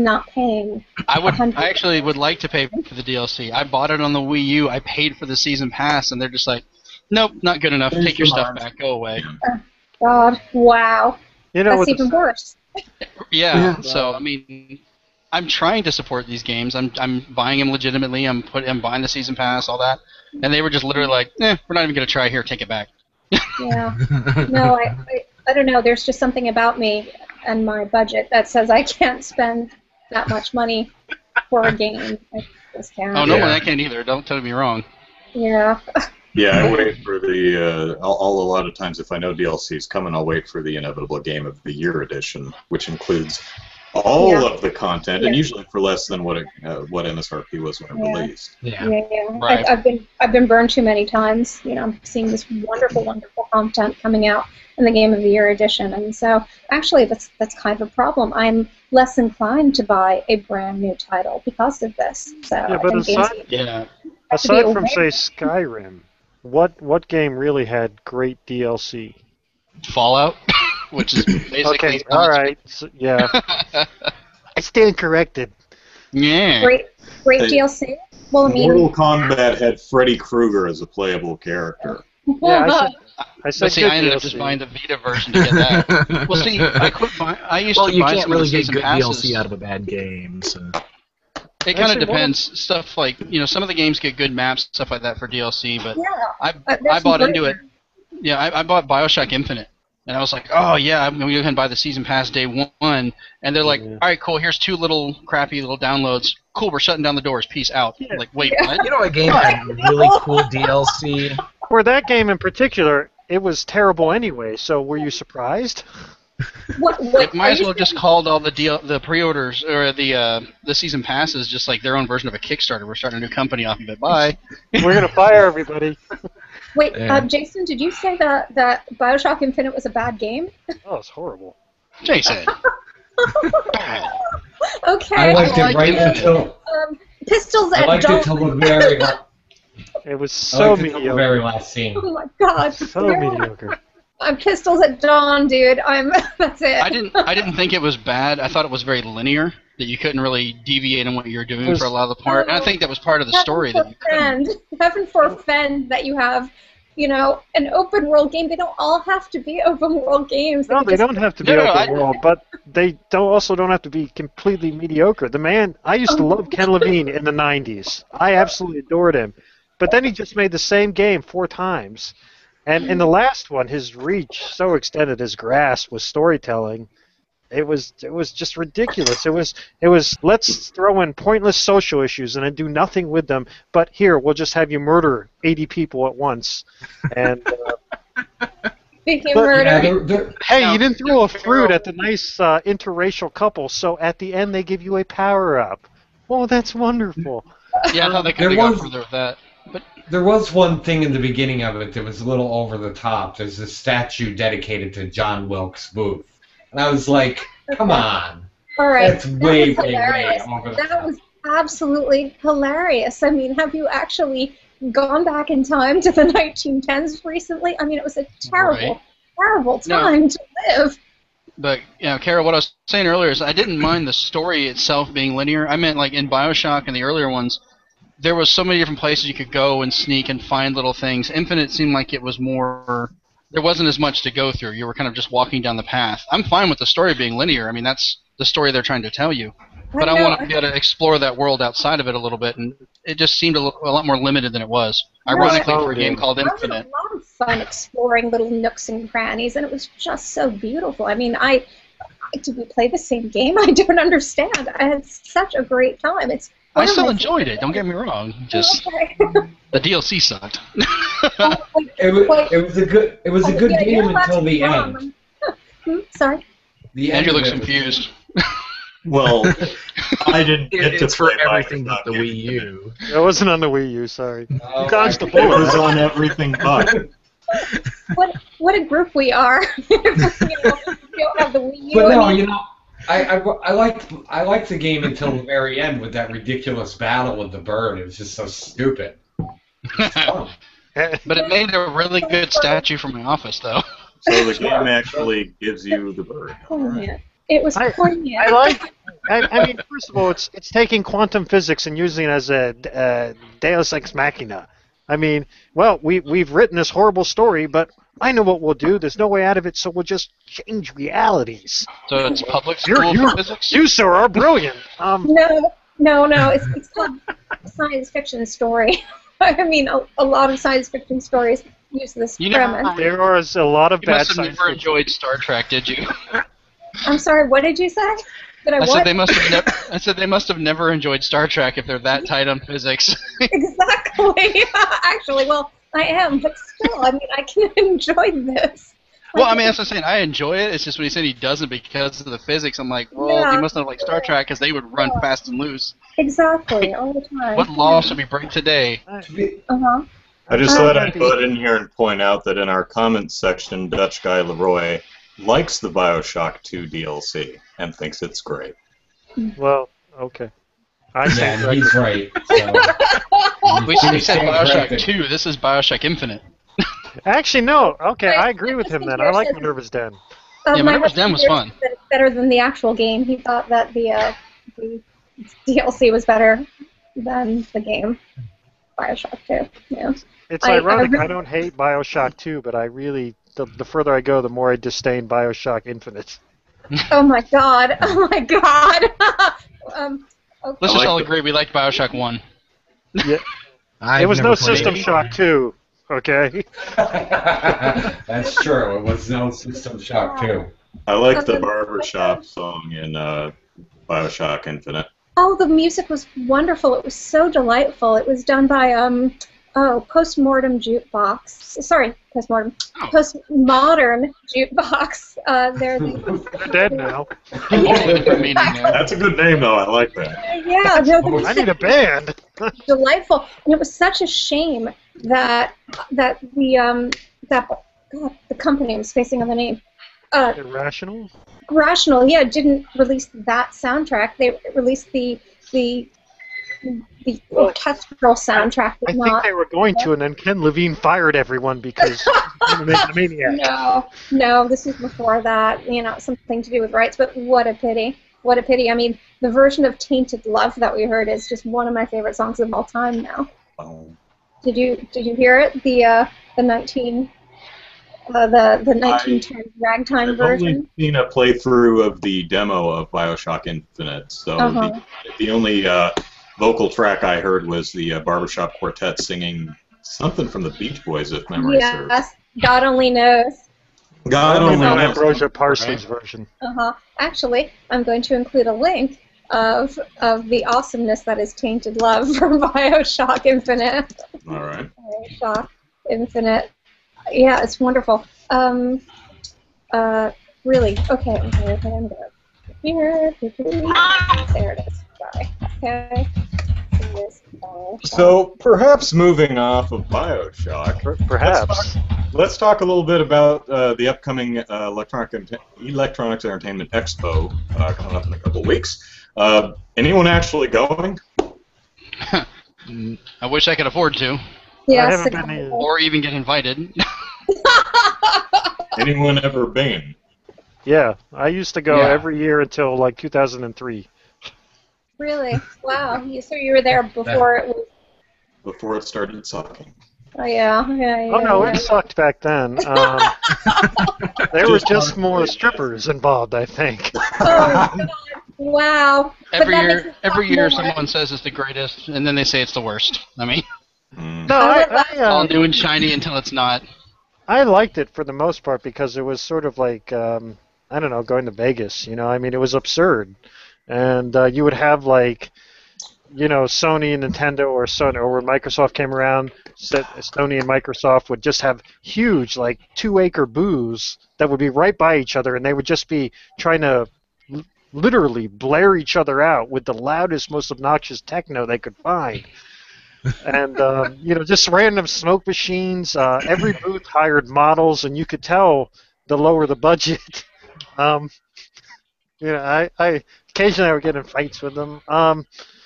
not paying. I actually would like to pay for the DLC. I bought it on the Wii U. I paid for the season pass, and they're just like, nope, not good enough. Take your stuff back. Go away. God, wow. You know, That's even worse. Yeah. So I mean, I'm trying to support these games. I'm buying them legitimately. I'm buying the season pass, all that, and they were just literally like, we're not even gonna try here. Take it back. Yeah. No, I don't know. There's just something about me and my budget that says I can't spend that much money for a game. I just can't. Oh no, I can't either. Don't tell me wrong. Yeah. Yeah, I wait for the. A lot of times, if I know DLC is coming, I'll wait for the inevitable Game of the Year edition, which includes all of the content, and usually for less than what MSRP was when it released. Yeah. Right. I've been burned too many times. You know, I'm seeing this wonderful content coming out in the Game of the Year edition, and so actually that's kind of a problem. I'm less inclined to buy a brand new title because of this. So Yeah, I but think aside from say Skyrim, what game really had great DLC? Fallout, which is basically Okay, all right, so, yeah. I stand corrected. Yeah. great DLC. Well, I mean, Mortal Kombat had Freddy Krueger as a playable character. Yeah, I said But see, good I ended up DLC. just buying the Vita version to get that. Well, see, I used Well, to you buy can't some really of the get season good passes. DLC out of a bad game. So. It kind of depends. Stuff like, some of the games get good maps, stuff like that for DLC, but I bought into it. Yeah, I bought BioShock Infinite, and I was like, oh yeah, I'm going to go ahead and buy the season pass day one, and they're like, all right, cool, here's 2 little crappy little downloads. Cool, we're shutting down the doors. Peace out. I'm like, wait, what? You know, a game had really cool DLC. For that game in particular, it was terrible anyway. So were you surprised? It might as well just called all the pre-orders or the season passes just like their own version of a Kickstarter. We're starting a new company off of it. Bye. We're gonna fire everybody. Wait, Jason, did you say that BioShock Infinite was a bad game? Oh, it's horrible. Jason. Okay. I liked it right until. Pistols I at liked dawn. it till the very. It was so mediocre. The very last scene. Oh my god. So mediocre. I'm Pistols at Dawn, dude. That's it. I didn't think it was bad. I thought it was very linear, that you couldn't really deviate in what you were doing for a lot of the part. And I think that was part of the story. Heaven forfend that you have, an open world game. They don't all have to be open world games. No, they don't have to be open world, but they also don't have to be completely mediocre. I used to love Ken Levine in the 90s. I absolutely adored him. But then he just made the same game 4 times. And in the last one, his reach so extended, his grasp with storytelling, it was just ridiculous. It was let's throw in pointless social issues and then do nothing with them. But here, we'll just have you murder 80 people at once. And hey, you didn't throw a fruit at the nice interracial couple, so at the end they give you a power up. Oh, that's wonderful. Yeah, I thought they could have gone further with that. But there was one thing in the beginning of it that was a little over the top. There's a statue dedicated to John Wilkes Booth. And I was like, come on. All right. That's way over the That top. was absolutely hilarious. I mean, have you actually gone back in time to the 1910s recently? I mean, it was a terrible, terrible time to live. But Kara, what I was saying earlier is I didn't mind the story itself being linear. I meant like in BioShock and the earlier ones, there was so many different places you could go and sneak and find little things. Infinite seemed like it was more. There wasn't as much to go through. You were kind of just walking down the path. I'm fine with the story being linear. I mean, that's the story they're trying to tell you. But I want to be able to explore that world outside of it a little bit, and it just seemed a lot more limited than it was. Ironically, for a game called Infinite. I had a lot of fun exploring little nooks and crannies, and it was just so beautiful. I mean, did we play the same game? I don't understand. I had such a great time. I still enjoyed it. Don't get me wrong. Just the DLC sucked. It was a good game until the end. Sorry. Andrew looks confused. Well, I didn't get to It's for play everything BioShock but the Wii Infinite. U. It wasn't on the Wii U, sorry. Oh, It was on everything but. What a group we are. We don't have the Wii U. But no, I liked the game until the very end with that ridiculous battle with the bird. It was just so stupid. But it made a really good statue for my office, though. So the game actually gives you the bird. It was poignant. I mean, first of all, it's taking quantum physics and using it as a Deus Ex Machina. I mean, well, we've written this horrible story, but I know what we'll do. There's no way out of it, so we'll just change realities. So it's public school physics? You, sir, are brilliant. No. It's called science fiction story. I mean, a lot of science fiction stories use this premise. There was a lot of bad science fiction. You must have never enjoyed Star Trek, did you? I'm sorry, what did you say? I said they must have never enjoyed Star Trek if they're that tight on physics. Exactly. Actually, well, I am, but still, I mean, I can enjoy this. Well, I mean, that's what I'm saying. I enjoy it. It's just when he said he doesn't because of the physics, I'm like, well, he must not like Star Trek because they would run fast and loose. Exactly, all the time. What law should we break today? Uh-huh. I just thought I'd butt in here and point out that in our comments section, Dutch guy Leroy likes the BioShock 2 DLC and thinks it's great. Well, okay. He's right. So. We said BioShock 2. This is BioShock Infinite. Actually, no. Okay, I agree with him then. I like Minerva's Den. Minerva's Den was fun. It's better than the actual game. He thought that the DLC was better than the game. BioShock 2. Yeah. It's ironic. I don't hate BioShock 2, but I really, the further I go, the more I disdain BioShock Infinite. Oh my god! Oh my god! Okay. Let's just all agree we liked BioShock 1. Yeah. There was no System Shock 2. Okay. That's true. It was no System Shock 2. I like the barbershop song in BioShock Infinite. Oh, the music was wonderful. It was so delightful. It was done by Postmortem Jukebox. Sorry, Postmodern Jukebox. They're dead now. That's a good name, though. I like that. Yeah, no, I need a band. Delightful, and it was such a shame that the company, I'm spacing on the name. Irrational? Rational, yeah, didn't release that soundtrack. They released the orchestral soundtrack. I think they were going to, and then Ken Levine fired everyone because he was a maniac. No, this was before that. Something to do with rights. But what a pity! What a pity! I mean, the version of "Tainted Love" that we heard is just one of my favorite songs of all time now. Oh. Did you hear it? The 1910 ragtime version. I've only seen a playthrough of the demo of BioShock Infinite, so the only vocal track I heard was the barbershop quartet singing something from the Beach Boys, if memory serves. Yes, God only knows. God only knows. Ambrosia Parsons version. Actually, I'm going to include a link of the awesomeness that is Tainted Love from BioShock Infinite. All right. BioShock Infinite. Yeah, it's wonderful. Really. Okay, I'm going to here. There it is. Sorry. Okay. So, perhaps moving off of BioShock, perhaps let's talk a little bit about the upcoming Electronics Entertainment Expo coming up in a couple weeks. Anyone actually going? I wish I could afford to. Yes, or even get invited. Anyone ever been? Yeah, I used to go Yeah. every year until like 2003. Really? Wow. So you were there before it was. Before it started sucking. Oh yeah. Oh no, Yeah. it sucked back then. There were Just just more hardly. strippers involved, I think. Oh God. Wow. But Every that makes year, it every sound year, more. someone says it's the greatest, and then they say it's the worst. I mean, Mm. No, I I, went I, last. it's all uh, new and shiny until it's not. I liked it for the most part because it was sort of like, I don't know, going to Vegas. I mean, it was absurd. And you would have like, Sony and Nintendo or when Microsoft came around, Sony and Microsoft would just have huge, like 2-acre booths that would be right by each other, and they would just be trying to literally blare each other out with the loudest, most obnoxious techno they could find. And just random smoke machines. Every booth hired models, and you could tell the lower the budget. um, I occasionally I would get in fights with them.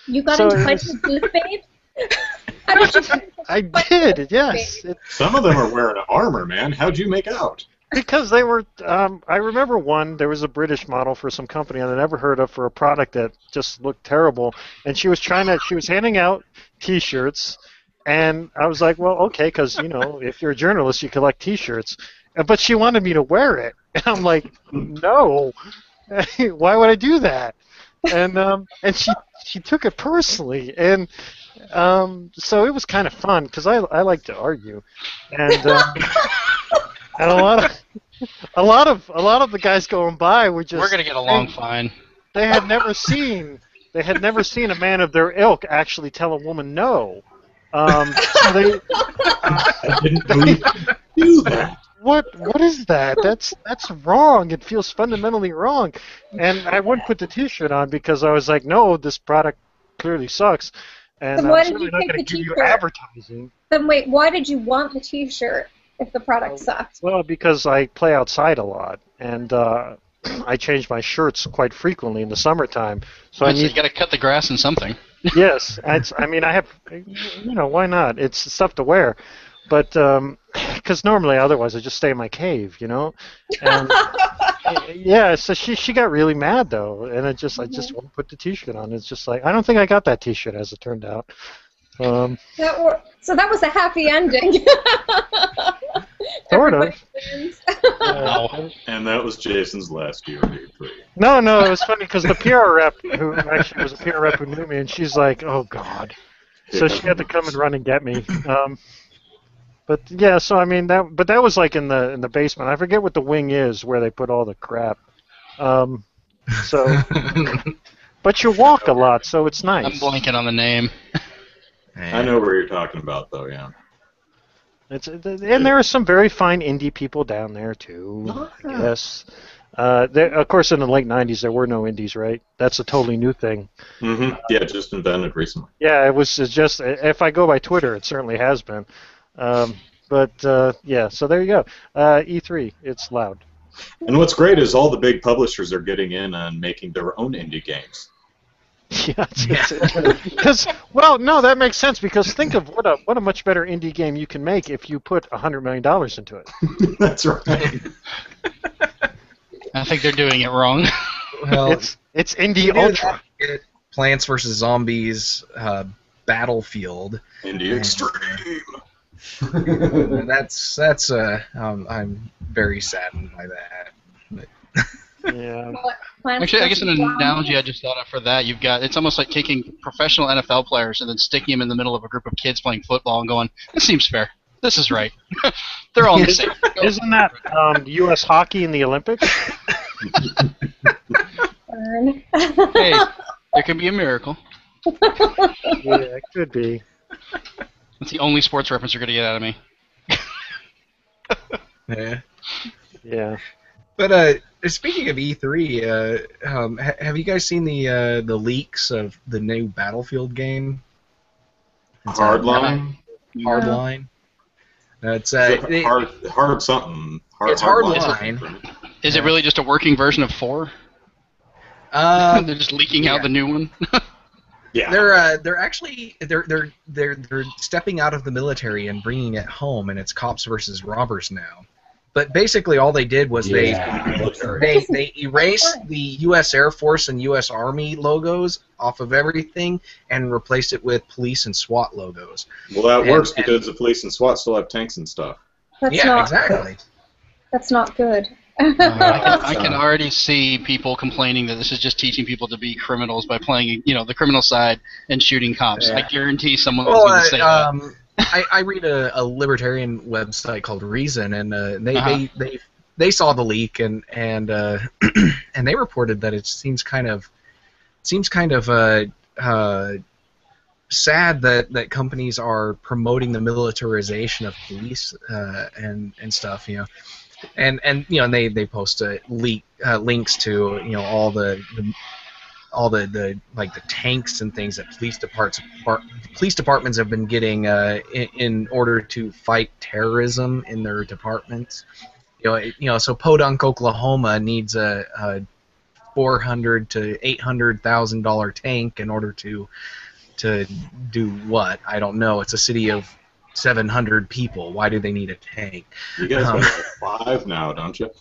You got So into it fights was, with booth babes? How did you get into I fights did, with yes. babes? Some of them are wearing armor, man. How'd you make out? Because they were, I remember there was a British model for some company I never heard of for a product that just looked terrible, and she was handing out T-shirts, and I was like, well, okay, because, if you're a journalist, you collect T-shirts, but she wanted me to wear it, and I'm like, no, why would I do that? And she took it personally, and so it was kind of fun, because I like to argue, and and a lot of the guys going by were just We're gonna get along fine. they had never seen a man of their ilk actually tell a woman no. So they I didn't know you could do that. what is that? That's wrong. It feels fundamentally wrong. And I wouldn't put the T-shirt on because I was like, no, this product clearly sucks, and Then I'm why did certainly you not pick going the to give you T-shirt? advertising. Then wait, why did you want the T-shirt if the product sucked? Well, because I play outside a lot, and I change my shirts quite frequently in the summertime. So I So you need, gotta cut the grass in something. yes, I mean, I have, why not? It's stuff to wear, but because normally, otherwise, I just stay in my cave, And yeah, so she got really mad though, and I just won't put the T-shirt on. It's just like I don't think I got that T-shirt as it turned out. So that was a happy ending. Sort of. Everybody wins. And that was Jason's last year at E3. No, it was funny because the PR rep, who actually was a PR rep who knew me, and she's like, "Oh God," so she had to come and run and get me. But yeah, so I mean that was like in the basement. I forget what the wing is where they put all the crap. So, but you walk a lot, so it's nice. I'm blanking on the name. I know where you're talking about, though, yeah. And there are some very fine indie people down there too. I guess. Of course, in the late '90s, there were no indies, right? That's a totally new thing. Mm-hmm. Yeah, just invented recently. Yeah, it's just if I go by Twitter, it certainly has been. Yeah, so there you go. E3, it's loud. And what's great is all the big publishers are getting in on making their own indie games. Yeah, because no, that makes sense because think of what a much better indie game you can make if you put $100 million into it. That's right. I think they're doing it wrong. Well, it's indie ultra. Plants vs Zombies, Battlefield. Indie Extreme. That's I'm very saddened by that. Yeah. Actually, I guess an analogy I just thought of for that, it's almost like taking professional NFL players and then sticking them in the middle of a group of kids playing football and going, this seems fair. This is right. They're all the same. Isn't that U.S. hockey in the Olympics? Hey, there can be a miracle. Yeah, it could be. That's the only sports reference you're going to get out of me. Yeah. Yeah. But speaking of E3, have you guys seen the leaks of the new Battlefield game? Hardline? Hardline. It's hard something. It's Hardline. Is it really just a working version of 4? They're just leaking out the new one. Yeah. They're actually they're stepping out of the military and bringing it home, and it's cops versus robbers now. But basically, all they did was they military. erased the U.S. Air Force and U.S. Army logos off of everything and replaced it with police and SWAT logos. Well, that works because the police and SWAT still have tanks and stuff. Exactly. That's not good. I can already see people complaining that this is just teaching people to be criminals by playing, the criminal side and shooting cops. Yeah. I guarantee someone was going to say that. I read a libertarian website called Reason, and they saw the leak and and they reported that it seems kind of sad that companies are promoting the militarization of police and stuff, and they post links to all the like the tanks and things that police departments have been getting in order to fight terrorism in their departments. So Podunk, Oklahoma needs a $400,000 to $800,000 tank in order to do what? I don't know. It's a city of 700 people. Why do they need a tank? You guys have like 5 now, don't you?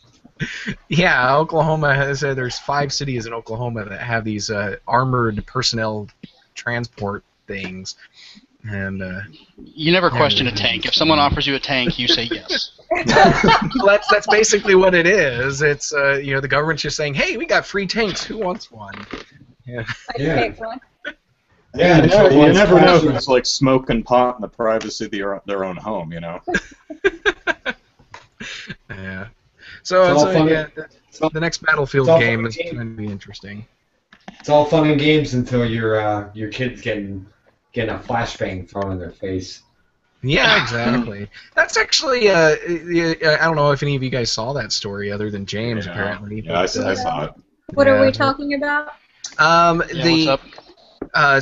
Yeah, Oklahoma has there's 5 cities in Oklahoma that have these armored personnel transport things, and you never question a tank. If someone offers you a tank, you say yes. Well, that's basically what it is. It's the government's just saying, hey, we got free tanks. Who wants one? Yeah. Take one. Yeah, you never know who's like smoking pot in the privacy of their own home, Yeah. So the next Battlefield game is going to be interesting. It's all fun and games until your kid's getting a flashbang thrown in their face. Yeah, exactly. That's actually I don't know if any of you guys saw that story other than James apparently. Yeah, I saw it. What are we talking about? What's up?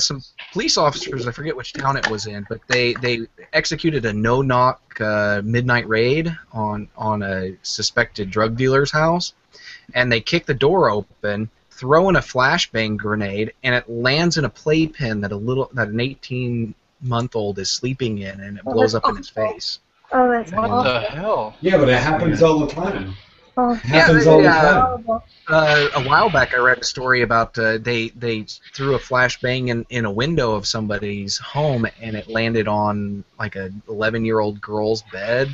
Some police officers, I forget which town it was in, but they executed a no-knock midnight raid on a suspected drug dealer's house, and they kick the door open, throw in a flashbang grenade, and it lands in a playpen that an 18-month-old is sleeping in, and it blows up in his face. Oh, that's What awful. the hell? Yeah, but it happens all the time. Oh, Happens all the time. A while back, I read a story about they threw a flashbang in a window of somebody's home, and it landed on like a 11-year-old girl's bed,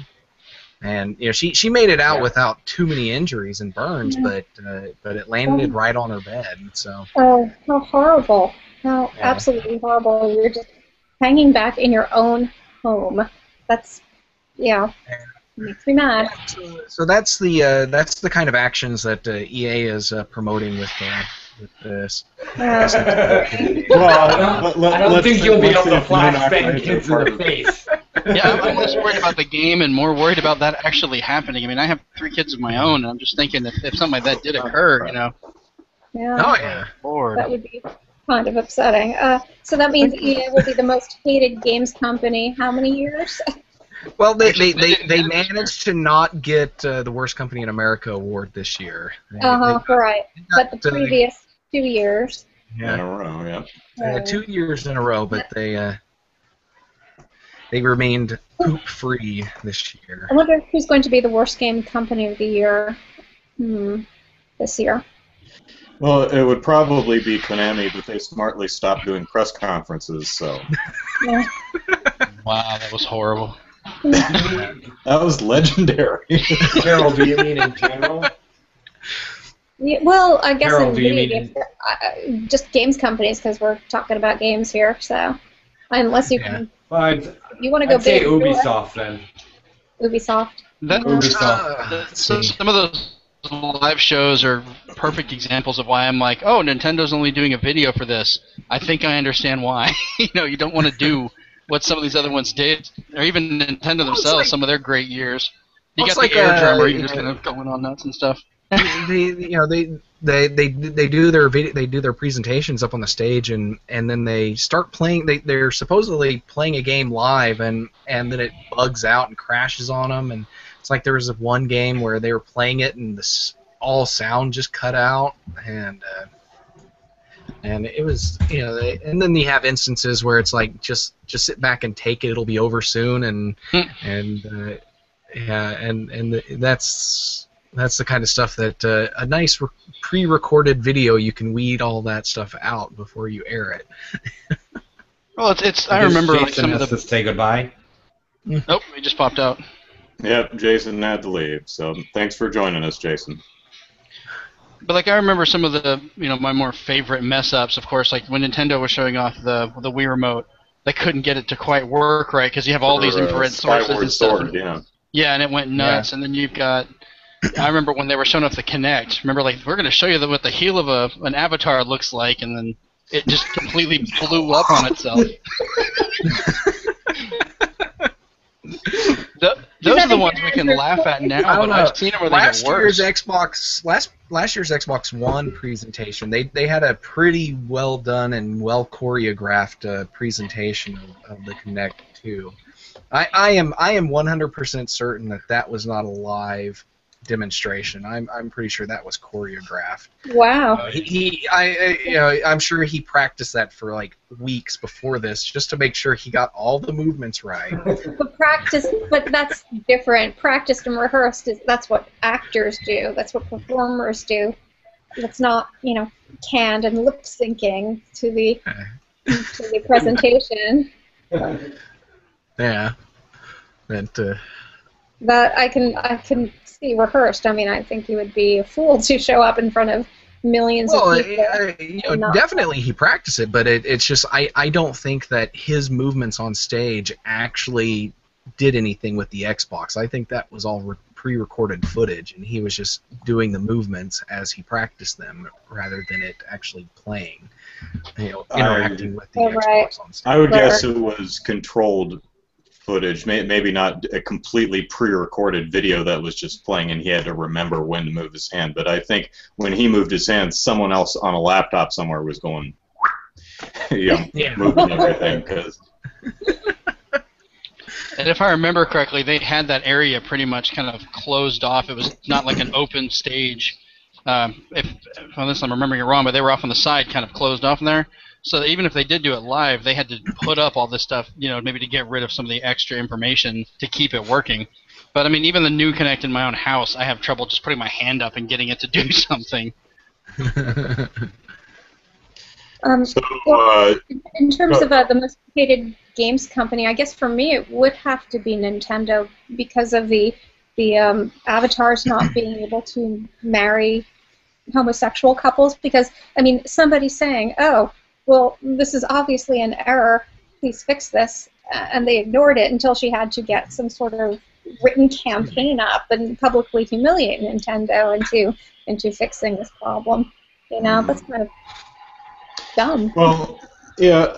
and she made it out without too many injuries and burns, but it landed right on her bed. So. Oh, how horrible! How absolutely horrible! You're just hanging back in your own home. That's makes me mad. So that's the kind of actions that EA is promoting with this. Well, I don't think you'll be able to flashbang kids in the face. Yeah, I'm less worried about the game and more worried about that actually happening. I mean, I have 3 kids of my own, and I'm just thinking if something like that did occur, Yeah. Oh yeah. Lord. That would be kind of upsetting. So that means EA will be the most hated games company. How many years? Well, they managed to not get the Worst Company in America award this year. Right. But the previous 2 years. In a row, yeah. 2 years in a row, but they remained poop-free this year. I wonder who's going to be the worst game company of the year this year. Well, it would probably be Konami, but they smartly stopped doing press conferences, so. Yeah. Wow, that was horrible. That was legendary. Carol, do you mean in general? Yeah, well, I guess Carol, in do you video games, just games companies, because we're talking about games here. So, unless you can, Well, you want to go I'd say big. Ubisoft then. Ubisoft. So some of those live shows are perfect examples of why I'm like, oh, Nintendo's only doing a video for this. I think I understand why. You don't want to do what some of these other ones did, or even Nintendo themselves. Some of their great years. You got the air drummer, you're just kind of going on nuts and stuff. They do their presentations up on the stage, and then they start playing. They're supposedly playing a game live, and then it bugs out and crashes on them. And it's like there was one game where they were playing it, and all sound just cut out, and it was and then you have instances where it's like just sit back and take it. It'll be over soon, and Yeah, and that's the kind of stuff that a nice pre-recorded video, you can weed all that stuff out before you air it. Well, it's. I remember like Jason some of has the. to say goodbye. Nope, he just popped out. Yep, Jason had to leave. So thanks for joining us, Jason. But like I remember some of the my more favorite mess ups. Of course, like when Nintendo was showing off the Wii remote, they couldn't get it to quite work right because you have all these infrared sources Skyward and stuff. Sword, yeah. Yeah, and it went nuts. And then you've got. I remember when they were showing off the Kinect. Remember, like we're going to show you what the heel of an avatar looks like, and then it just completely blew up on itself. Those are the ones we can laugh at now, but I've seen them where they get worse. Last year's Xbox One presentation, they had a pretty well done and well choreographed presentation of the Kinect 2. I am 100% certain that was not a live demonstration. I'm pretty sure that was choreographed. Wow. I'm sure he practiced that for like weeks before this just to make sure he got all the movements right. But that's different. Practiced and rehearsed that's what actors do. That's what performers do. That's not, canned and lip syncing to the presentation. Yeah. That I can see rehearsed. I mean, I think you would be a fool to show up in front of millions of people. Definitely he practiced it, but it's just I don't think that his movements on stage actually did anything with the Xbox. I think that was all pre-recorded footage, and he was just doing the movements as he practiced them rather than it actually playing, interacting with the Xbox on stage. I would guess it was controlled footage, maybe not a completely pre-recorded video that was just playing and he had to remember when to move his hand, but I think when he moved his hand, someone else on a laptop somewhere was going moving everything. And if I remember correctly, they had that area pretty much kind of closed off. It was not like an open stage. Unless I'm remembering it wrong, but they were off on the side, kind of closed off in there. So even if they did do it live, they had to put up all this stuff, maybe to get rid of some of the extra information to keep it working. But I mean, even the new Kinect in my own house, I have trouble just putting my hand up and getting it to do something. In terms of the most hated games company, I guess for me it would have to be Nintendo because of the avatars not being able to marry homosexual couples. Because I mean, somebody saying, "Oh, well, this is obviously an error. Please fix this," and they ignored it until she had to get some sort of written campaign up and publicly humiliate Nintendo into fixing this problem. That's kind of dumb. Well, yeah,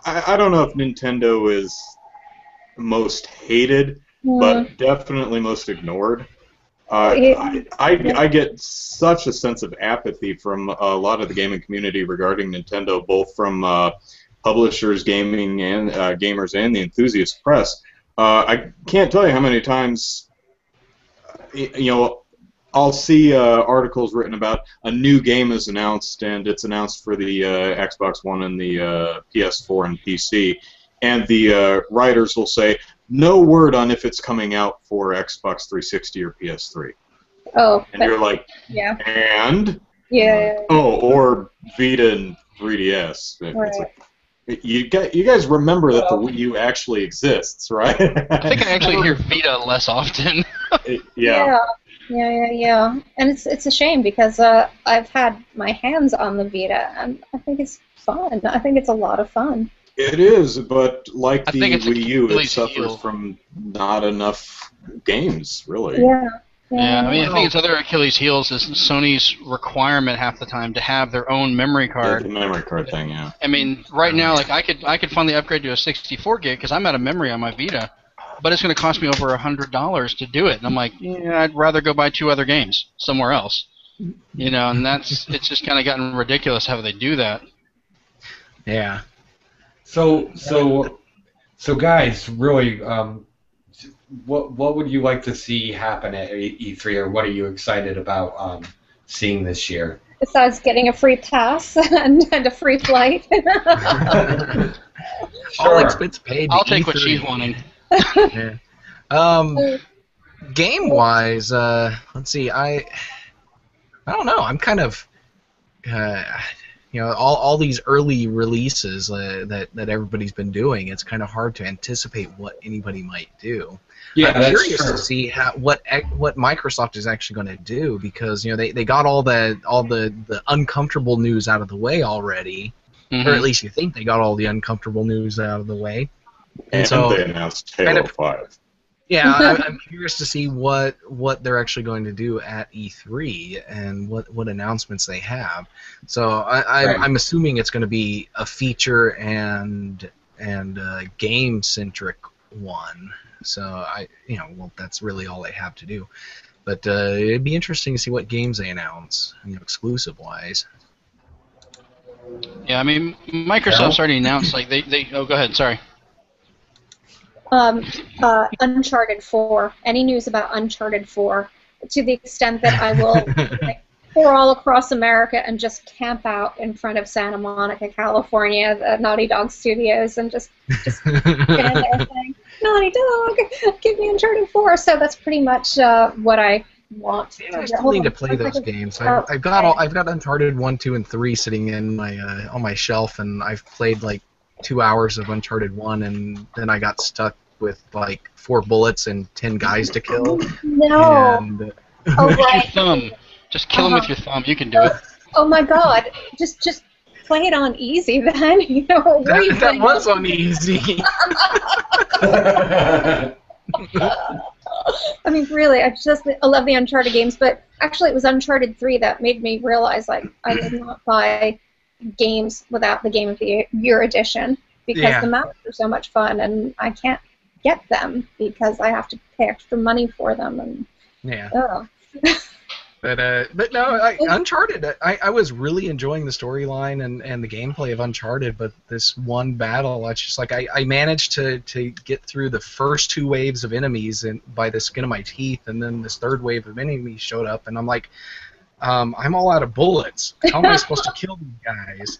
I don't know if Nintendo is most hated, but definitely most ignored. I get such a sense of apathy from a lot of the gaming community regarding Nintendo, both from publishers, gaming, and gamers, and the enthusiast press. I can't tell you how many times, I'll see articles written about a new game is announced, and it's announced for the Xbox One and the PS4 and PC, and the writers will say, no word on if it's coming out for Xbox 360 or PS3. Oh. And you're like, yeah. And? Yeah. Oh, or Vita and 3DS. Right. It's like, you guys remember that the Wii U actually exists, right? I think I actually hear Vita less often. Yeah. Yeah. And it's a shame because I've had my hands on the Vita, and I think it's fun. I think it's a lot of fun. It is, but like the Wii U, it Achilles suffers heel. from not enough games, really. Yeah. I mean, I think its other Achilles heels is Sony's requirement half the time to have their own memory card. The memory card thing, yeah. I mean, right now, like I could finally upgrade to a 64 gig because I'm out of memory on my Vita, but it's going to cost me over $100 to do it, and I'm like, I'd rather go buy 2 other games somewhere else, and it's just kind of gotten ridiculous how they do that. Yeah. So guys, really, what would you like to see happen at E3, or what are you excited about seeing this year? Besides getting a free pass and a free flight. All expense paid. I'll take what she's wanting. Yeah. Game-wise, let's see. I don't know. I'm kind of, all these early releases that everybody's been doing. It's kind of hard to anticipate what anybody might do. Yeah, I'm that's curious true. to see what Microsoft is actually going to do, because they got all the uncomfortable news out of the way already, or at least you think they got all the uncomfortable news out of the way. And so they announced Halo 5. Yeah, I'm curious to see what they're actually going to do at E3 and what announcements they have. So I'm assuming it's going to be a feature and game centric one. So that's really all they have to do. But it'd be interesting to see what games they announce, exclusive wise. Yeah, I mean, Microsoft's already announced, like, they oh, go ahead, sorry. Uncharted 4. Any news about Uncharted 4? To the extent that I will pour all across America and just camp out in front of Santa Monica, California, the Naughty Dog Studios, and just get in there saying, Naughty Dog, give me Uncharted 4. So that's pretty much what I want. Yeah, I still need to play those games. I've got Uncharted 1, 2, and 3 sitting in my on my shelf, and I've played like 2 hours of Uncharted 1, and then I got stuck with like 4 bullets and 10 guys to kill. No. And, oh, right. Thumb. Just kill him with your thumb. You can do it. Oh my God! Just play it on easy, then. That was on easy. I mean, really, I love the Uncharted games, but actually, it was Uncharted 3 that made me realize, like, I did not buy games without the Game of the Year edition, because the maps are so much fun, and I can't get them because I have to pay extra money for them. And But no, Uncharted. I was really enjoying the storyline and the gameplay of Uncharted, but this one battle, it's just like I managed to get through the first 2 waves of enemies and by the skin of my teeth, and then this 3rd wave of enemies showed up, and I'm like, I'm all out of bullets. How am I supposed to kill these guys?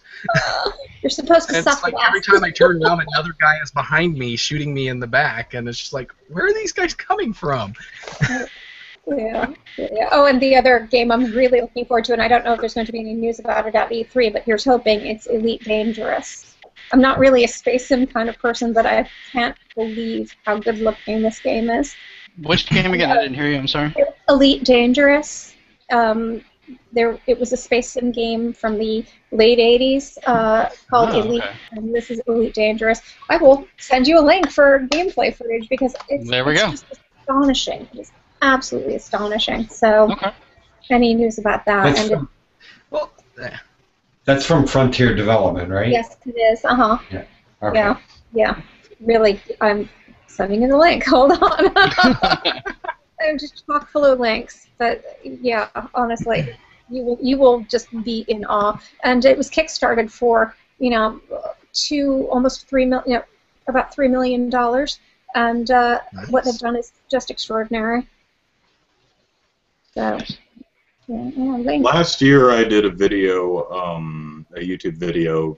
You're supposed to suck. It's like every time I turn around, another guy is behind me shooting me in the back, and it's just like, where are these guys coming from? Yeah. Oh, and the other game I'm really looking forward to, and I don't know if there's going to be any news about it at E3, but here's hoping, it's Elite Dangerous. I'm not really a space sim kind of person, but I can't believe how good looking this game is. Which game again? I didn't hear you. I'm sorry. Elite Dangerous. It was a space sim game from the late 80s called Elite, and this is Elite Dangerous. I will send you a link for gameplay footage because it's just astonishing. It's absolutely astonishing. So, any news about that? That's from Frontier Development, right? Yes, it is. Yeah. Okay. Yeah. Really, I'm sending you the link. Hold on. I'm just chock full of links. But yeah, honestly, you will just be in awe. And it was kickstarted for almost about $3 million. And what they've done is just extraordinary. So, last year I did a video, a YouTube video,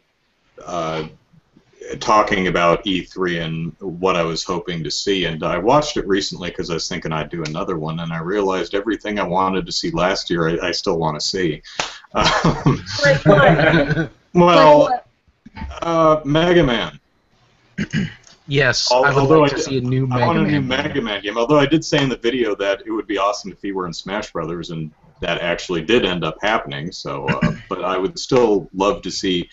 talking about E3 and what I was hoping to see, and I watched it recently because I was thinking I'd do another one, and I realized everything I wanted to see last year I still want to see. Well, Mega Man. Yes, I would like to see a new Mega Man. I want a new Mega Man game, although I did say in the video that it would be awesome if he were in Smash Brothers, and that actually did end up happening. So, but I would still love to see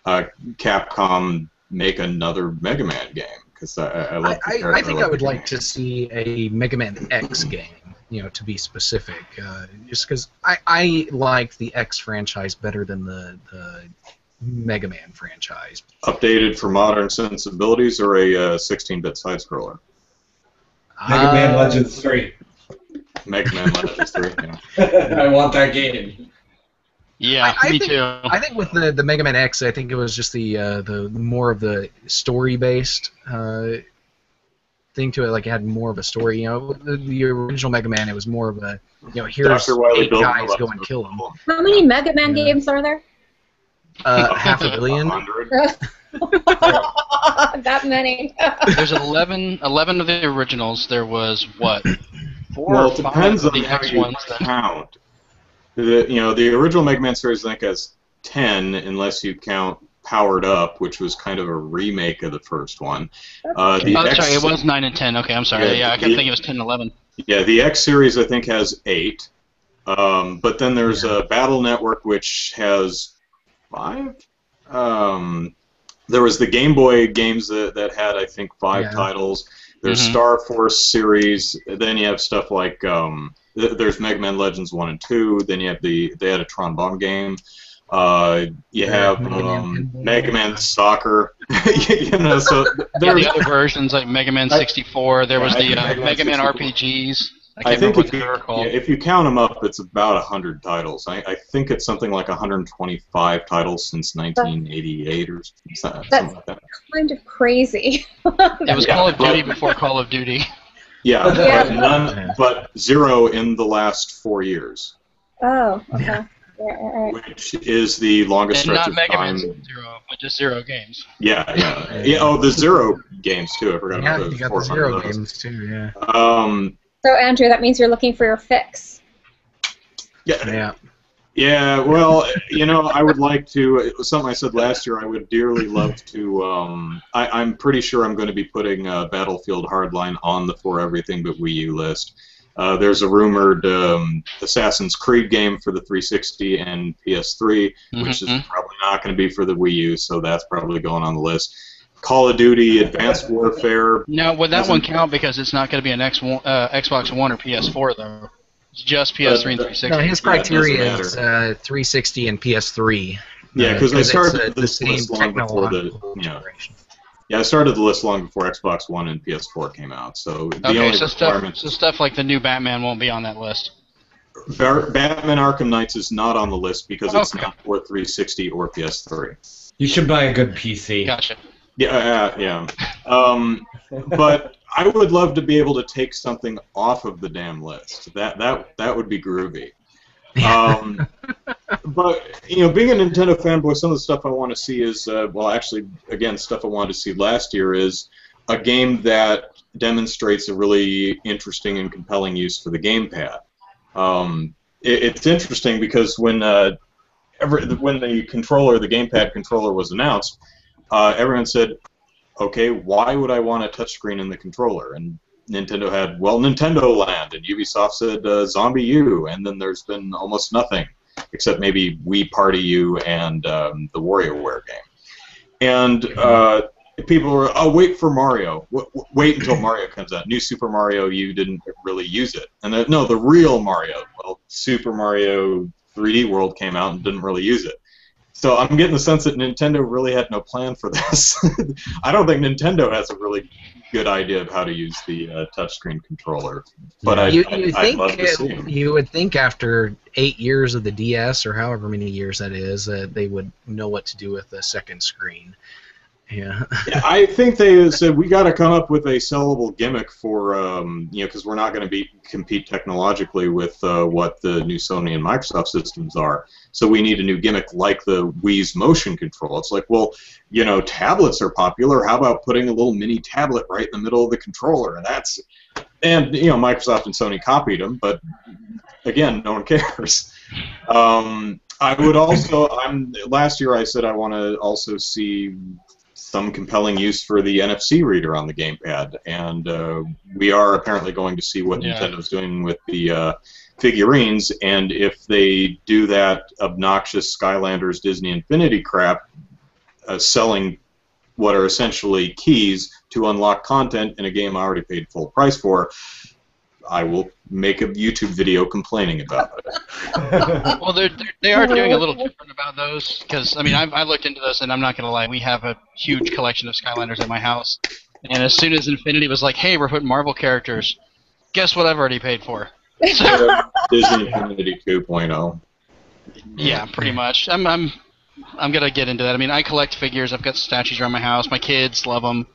Capcom make another Mega Man game, because I love. I think I would like to see a Mega Man X game, to be specific, just because I like the X franchise better than the Mega Man franchise. Updated for modern sensibilities, or a 16-bit side-scroller? Mega Man Legends 3. Mega Man Legends 3, yeah. I want that game. Yeah, me too. I think with the Mega Man X, I think it was just the more of the story-based thing to it. Like, it had more of a story. The original Mega Man, it was more of a, here's 8 guys, go and kill them. How many Mega Man games are there? 500 million. That many. There's 11 of the originals. There was, what, 4 Well, or it 5 depends of on the how X you ones. count. The original Mega Man series, I think, has 10, unless you count Powered Up, which was kind of a remake of the first one. The Oh, X, sorry, it was 9 and 10. Okay, I'm sorry. Yeah, I kept thinking it was 10 and 11. Yeah, the X series, I think, has 8. But then there's a Battle Network, which has 5. There was the Game Boy games that had, I think, 5 titles. There's Star Force series. Then you have stuff like there's Mega Man Legends 1 and 2. Then you have they had a Tron Bomb game. You have Mega Man Soccer. So the other versions like Mega Man 64. There was the Mega Man RPGs. I think if you count them up, it's about 100 titles. I think it's something like 125 titles since 1988 or something like that. Kind of crazy. It was Call of Duty before Call of Duty. Yeah, but 0 in the last 4 years. Oh, okay. Which is the longest stretch of Mega time. Man 0, but just 0 games. Yeah. Oh, the 0 games too. I forgot about those. You got the 0 games too. Yeah. So Andrew, that means you're looking for your fix. Yeah. Well, I would like to. It was something I said last year. I would dearly love to. I'm pretty sure I'm going to be putting Battlefield Hardline on the For Everything But Wii U list. There's a rumored Assassin's Creed game for the 360 and PS3, which is probably not going to be for the Wii U, so that's probably going on the list. Call of Duty Advanced Warfare. No, would that one count because it's not going to be an Xbox One or PS4 though? It's just PS3 and 360. No, his criteria is 360 and PS3. Yeah, because I started this list long before I started the list long before Xbox One and PS4 came out. So the only stuff like the new Batman won't be on that list. Batman Arkham Knights is not on the list because it's not for 360 or PS3. You should buy a good PC. Gotcha. Yeah. But I would love to be able to take something off of the damn list. That would be groovy. But being a Nintendo fanboy, some of the stuff I want to see is stuff I wanted to see last year is a game that demonstrates a really interesting and compelling use for the gamepad. It's interesting because when the gamepad controller was announced, everyone said, okay, why would I want a touchscreen in the controller? And Nintendo had, Nintendo Land, and Ubisoft said Zombie U, and then there's been almost nothing, except maybe Wii Party U and the WarioWare game. And people were, wait for Mario. Wait until Mario comes out. New Super Mario U didn't really use it. And the real Mario. Well, Super Mario 3D World came out and didn't really use it. So I'm getting the sense that Nintendo really had no plan for this. I don't think Nintendo has a really good idea of how to use the touchscreen controller. But I'd love to see them. You would think after 8 years of the DS, or however many years that is, they would know what to do with the second screen. Yeah. I think they said we got to come up with a sellable gimmick for because we're not going to compete technologically with what the new Sony and Microsoft systems are. So we need a new gimmick like the Wii's motion control. It's like, tablets are popular. How about putting a little mini tablet right in the middle of the controller? And Microsoft and Sony copied them, but again, no one cares. I would also. Last year I said I want to also see some compelling use for the NFC reader on the gamepad, and we are apparently going to see what Nintendo's doing with the figurines, and if they do that obnoxious Skylanders Disney Infinity crap, selling what are essentially keys to unlock content in a game I already paid full price for, I will make a YouTube video complaining about it. Well, they are doing a little different about those, because, I looked into this, and I'm not going to lie, we have a huge collection of Skylanders at my house, and as soon as Infinity was like, hey, we're putting Marvel characters, guess what I've already paid for? Disney Infinity 2.0. Yeah, pretty much. I'm going to get into that. I collect figures, I've got statues around my house, my kids love them.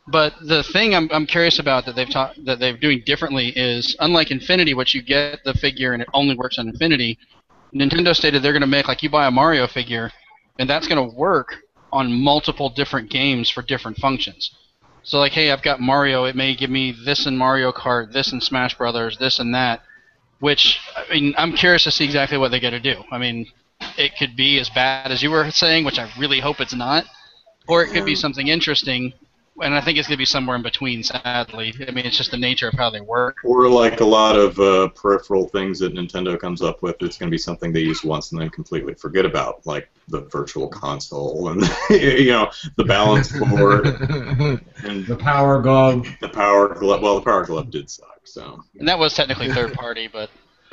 But the thing I'm curious about that they're doing differently is, unlike Infinity, which you get the figure and it only works on Infinity, Nintendo stated they're going to make, like, you buy a Mario figure, and that's going to work on multiple different games for different functions. So like, hey, I've got Mario, it may give me this in Mario Kart, this in Smash Brothers, this and that, which, I mean, I'm curious to see exactly what they're going to do. I mean, it could be as bad as you were saying, which I really hope it's not, or it could be something interesting, and I think it's going to be somewhere in between, sadly. I mean, it's just the nature of how they work. Or like a lot of peripheral things that Nintendo comes up with, it's going to be something they use once and then completely forget about, like the virtual console and the balance board and The Power Glove. the power glove. Well, the power glove did suck, so. And that was technically third party, but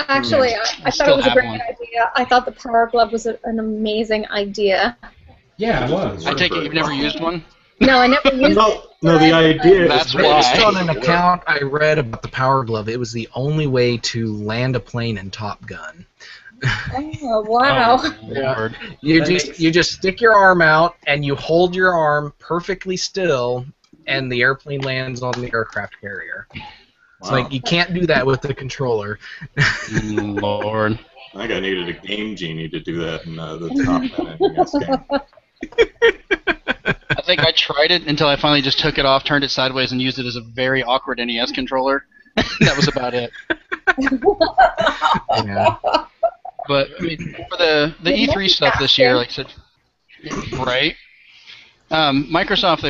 Actually, I thought Still it was a have great one. idea. I thought the Power Glove was an amazing idea. Yeah, it was. I take it you've never used one? No, I never used it. No, the idea That's is why. Based on an account I read about the Power Glove, it was the only way to land a plane in Top Gun. Oh, wow. Oh, Lord. You That just makes- you just stick your arm out and you hold your arm perfectly still, and the airplane lands on the aircraft carrier. It's Wow. like you can't do that with the controller. Lord. I think I needed a Game Genie to do that in the Top Gun NES game. I think I tried it until I finally just took it off, turned it sideways, and used it as a very awkward NES controller. That was about it. Yeah. But I mean, for the E3 stuff this year, like I said, right? Microsoft,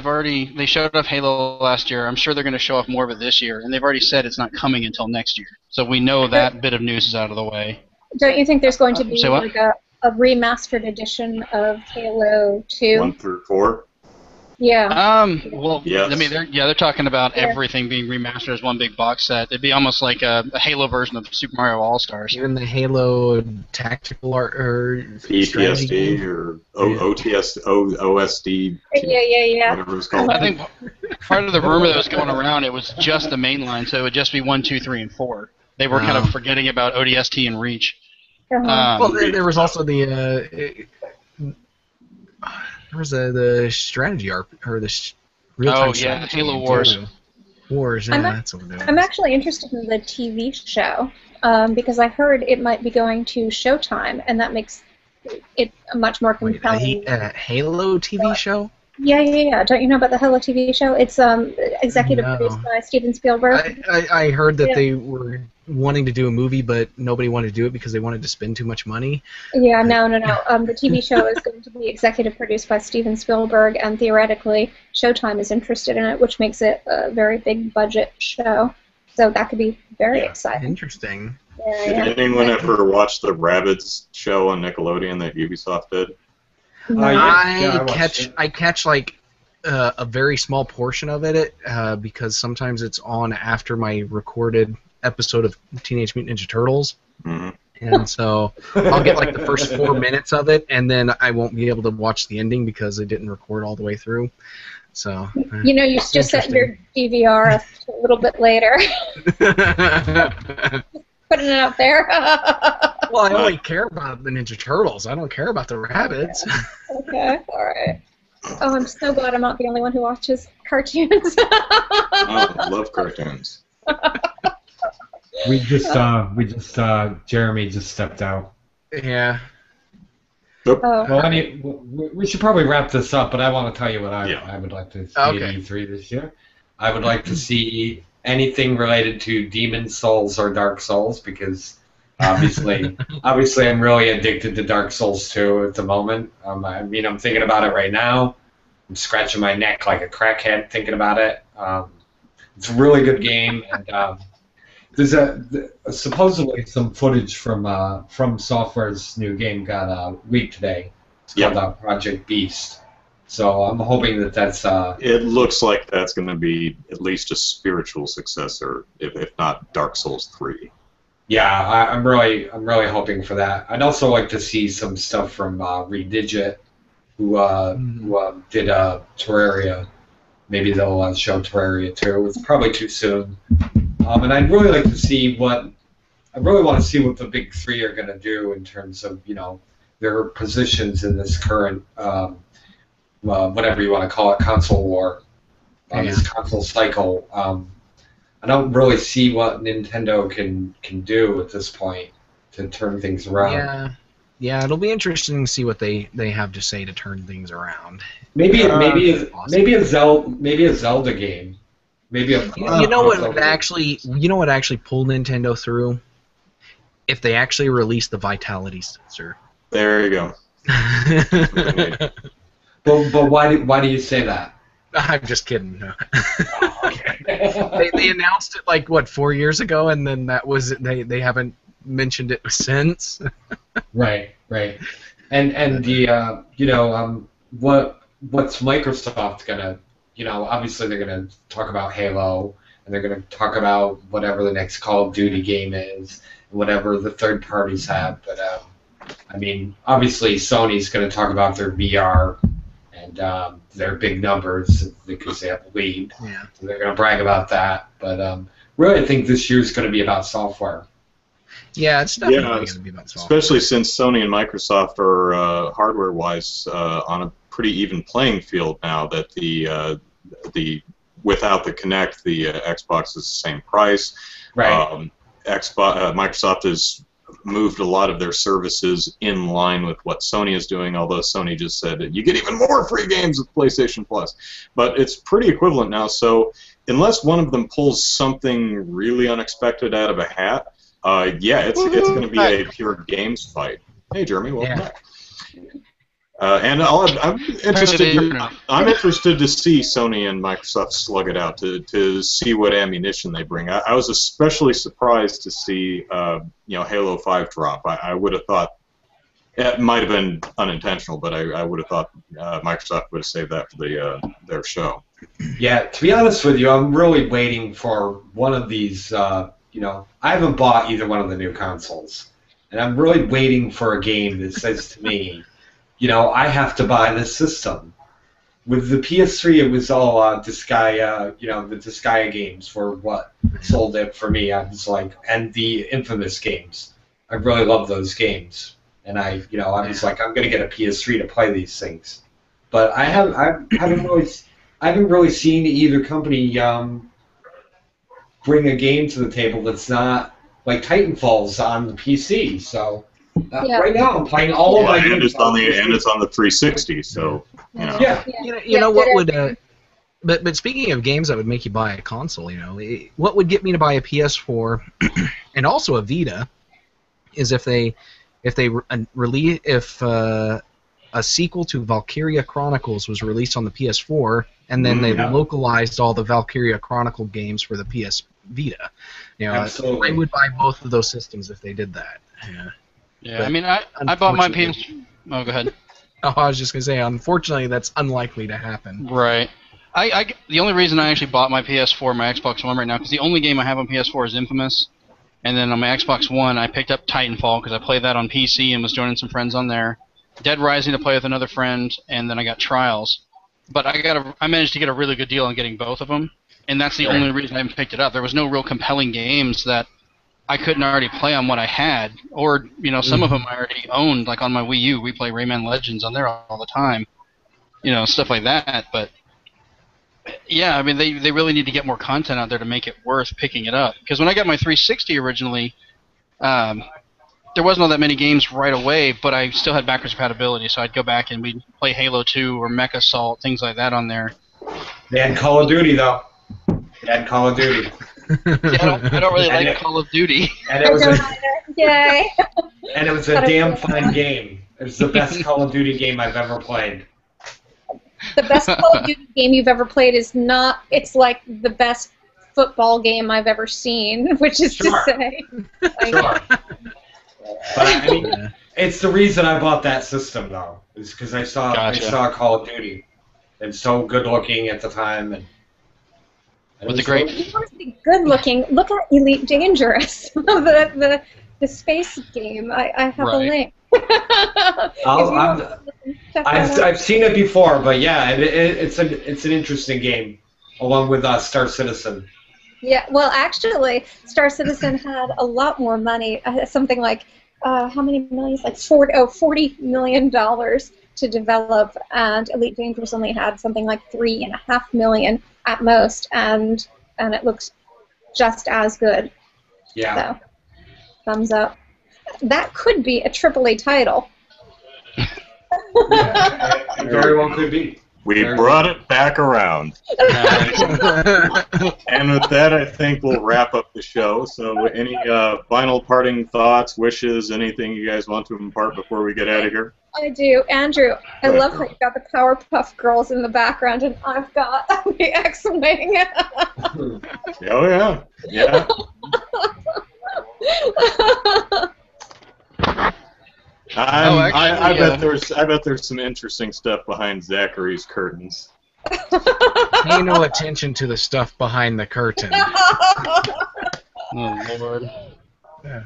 they showed off Halo last year. I'm sure they're going to show off more of it this year, and they've already said it's not coming until next year. So we know that bit of news is out of the way. Don't you think there's going to be Say what? like a remastered edition of Halo 2? 1 through 4. Yeah. Well, Yes. I mean, they're talking about Yeah. everything being remastered as one big box set. It'd be almost like a Halo version of Super Mario All Stars. Even the Halo tactical art or strategy PTSD game. or OSD, Yeah. whatever it's called. I think part of the rumor that was going around, it was just the main line, so it would just be 1, 2, 3, and 4. They were kind Oh. of forgetting about ODST and Reach. Uh-huh. Well, there was also the there was the strategy art or the real-time Oh, yeah, strategy Halo game, Wars. too. Wars, yeah, I'm a- that's what it is. I'm actually interested in the TV show because I heard it might be going to Showtime, and that makes it a much more Wait, compelling. a Halo TV show? Yeah. Don't you know about the Halo TV show? It's executive No. produced by Steven Spielberg. I heard that Yeah. they were wanting to do a movie, but nobody wanted to do it because they wanted to spend too much money. Yeah, no. The TV show is going to be executive produced by Steven Spielberg, and theoretically, Showtime is interested in it, which makes it a very big budget show. So that could be very Yeah. exciting. Interesting. Yeah. Did anyone ever watch the Rabbids show on Nickelodeon that Ubisoft did? Oh, yeah, I watched it. I catch like a very small portion of it because sometimes it's on after my recorded episode of Teenage Mutant Ninja Turtles. Mm-hmm. And so I'll get like the first 4 minutes of it, and then I won't be able to watch the ending because I didn't record all the way through. So. You know, you just set your DVR a little bit later. Putting it out there. Well, I only care about the Ninja Turtles. I don't care about the rabbits. Okay, all right. Oh, I'm so glad I'm not the only one who watches cartoons. Oh, I love cartoons. Jeremy just stepped out. Yeah. Oh, Well, we should probably wrap this up, but I want to tell you what Yeah. I would like to see Okay. at E3 this year. I would like to see anything related to Demon Souls or Dark Souls, because obviously I'm really addicted to Dark Souls 2 at the moment. I mean, I'm thinking about it right now. I'm scratching my neck like a crackhead thinking about it. It's a really good game, and there's supposedly some footage from Software's new game got leaked today. It's called Project Beast. So I'm hoping that's. It looks like that's going to be at least a spiritual successor, if not Dark Souls 3. Yeah, I'm really hoping for that. I'd also like to see some stuff from Redigit, who did Terraria. Maybe they'll show Terraria too. It's probably too soon. And I'd really like to see I really want to see what the big three are going to do in terms of their positions in this current whatever you want to call it, console war, this console cycle. I don't really see what Nintendo can do at this point to turn things around. Yeah. Yeah, it'll be interesting to see what they have to say to turn things around. Maybe Awesome. a Zelda game. Maybe a You know what would crossover. actually pull Nintendo through? If they actually release the Vitality sensor. There you go. But why do you say that? I'm just kidding. No. Oh, okay. They announced it like what 4 years ago, and then that was it. They haven't mentioned it since. Right. And the what's Microsoft gonna obviously they're gonna talk about Halo and they're gonna talk about whatever the next Call of Duty game is, whatever the third parties have. But I mean, obviously Sony's gonna talk about their VR and their big numbers because they have the lead. Yeah. So they're gonna brag about that. But really, I think this year's gonna be about software. Yeah, it's definitely going to be about software. Especially since Sony and Microsoft are hardware-wise on a pretty even playing field now. That the without the Kinect, the Xbox is the same price. Right. Microsoft has moved a lot of their services in line with what Sony is doing. Although Sony just said that you get even more free games with PlayStation Plus, but it's pretty equivalent now. So unless one of them pulls something really unexpected out of a hat. Yeah, it's going to be a pure games fight. Hey, Jeremy, welcome back. And I'm interested to see Sony and Microsoft slug it out to see what ammunition they bring. I was especially surprised to see Halo 5 drop. I would have thought it might have been unintentional, but I would have thought Microsoft would have saved that for their show. Yeah, to be honest with you, I'm really waiting for one of these. I haven't bought either one of the new consoles, and I'm really waiting for a game that says to me, I have to buy this system. With the PS3, it was all Disgaea, the Disgaea games were what sold it for me. I was like, and the Infamous games. I really love those games, and I was like, I'm gonna get a PS3 to play these things. But I haven't really seen either company bring a game to the table that's not like Titanfall's on the PC. So right now I'm playing all of my games. And it's on the 360. So yeah. You know what would but speaking of games that would make you buy a console, what would get me to buy a PS4 and also a Vita is if a sequel to Valkyria Chronicles was released on the PS4, and then they localized all the Valkyria Chronicle games for the PS Vita. Absolutely. I would buy both of those systems if they did that. Yeah, but I mean, I bought my PS. Oh, go ahead. Oh, I was just gonna say, unfortunately, that's unlikely to happen. Right. The only reason I actually bought my PS4, my Xbox One right now, because the only game I have on PS4 is Infamous, and then on my Xbox One I picked up Titanfall because I played that on PC and was joining some friends on there. Dead Rising to play with another friend, and then I got Trials. But I managed to get a really good deal on getting both of them, and that's the only reason I haven't picked it up. There was no real compelling games that I couldn't already play on what I had, or some of them I already owned, like on my Wii U. We play Rayman Legends on there all the time, stuff like that. But yeah, I mean they really need to get more content out there to make it worth picking it up. Because when I got my 360 originally, there wasn't all that many games right away, but I still had backwards compatibility, so I'd go back and we'd play Halo 2 or Mech Assault, things like that on there. They had Call of Duty, though. They had Call of Duty. I don't really like Call of Duty. And it was Yay! And it was a damn fun game. It was the best Call of Duty game I've ever played. The best Call of Duty game you've ever played is not. It's like the best football game I've ever seen, which is to say. Sure. But I mean, it's the reason I bought that system, though, is because I saw Call of Duty. It's so good looking at the time, and with the great. You want to see good looking? Look at Elite Dangerous, the space game. I have a link. I've seen it before, but yeah, it's an interesting game, along with Star Citizen. Yeah, well, actually, Star Citizen had a lot more money, something like, how many millions? Like $40 million to develop, and Elite Dangerous only had something like $3.5 million at most, and it looks just as good. Yeah. So, thumbs up. That could be a AAA title. It very well could be. We brought it back around. And with that, I think we'll wrap up the show. So any final parting thoughts, wishes, anything you guys want to impart before we get out of here? I do. Andrew, I love how you got the Powerpuff Girls in the background, and I've got the X-Wing. Oh, yeah. Yeah. I bet there's some interesting stuff behind Zachary's curtains. Pay no attention to the stuff behind the curtain. Oh, Lord. Yeah.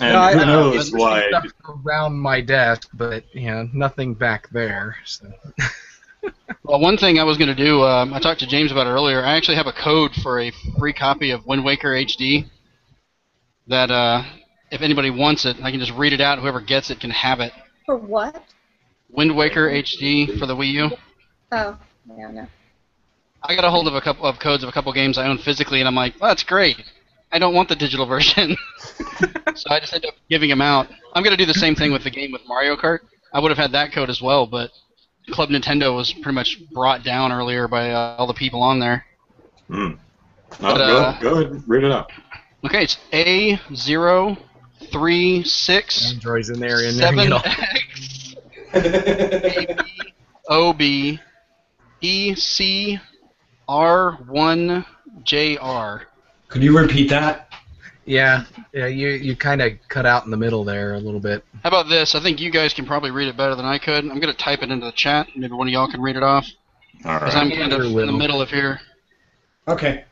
And who knows why? Stuff around my desk, but nothing back there. So. Well, one thing I was going to do, I talked to James about it earlier. I actually have a code for a free copy of Wind Waker HD that if anybody wants it, I can just read it out. Whoever gets it can have it. For what? Wind Waker HD for the Wii U. Oh, yeah, no. I got a hold of a couple of codes of a couple games I own physically, and I'm like, well, that's great. I don't want the digital version. So I just ended up giving them out. I'm going to do the same thing with the game with Mario Kart. I would have had that code as well, but Club Nintendo was pretty much brought down earlier by all the people on there. Go ahead, read it out. Okay, it's A036 Android's in there, 7X OB ECR1JR. Could you repeat that? Yeah, you kind of cut out in the middle there a little bit. How about this? I think you guys can probably read it better than I could. I'm going to type it into the chat. Maybe one of y'all can read it off. All Because right. I'm kind of in the middle of here. Okay.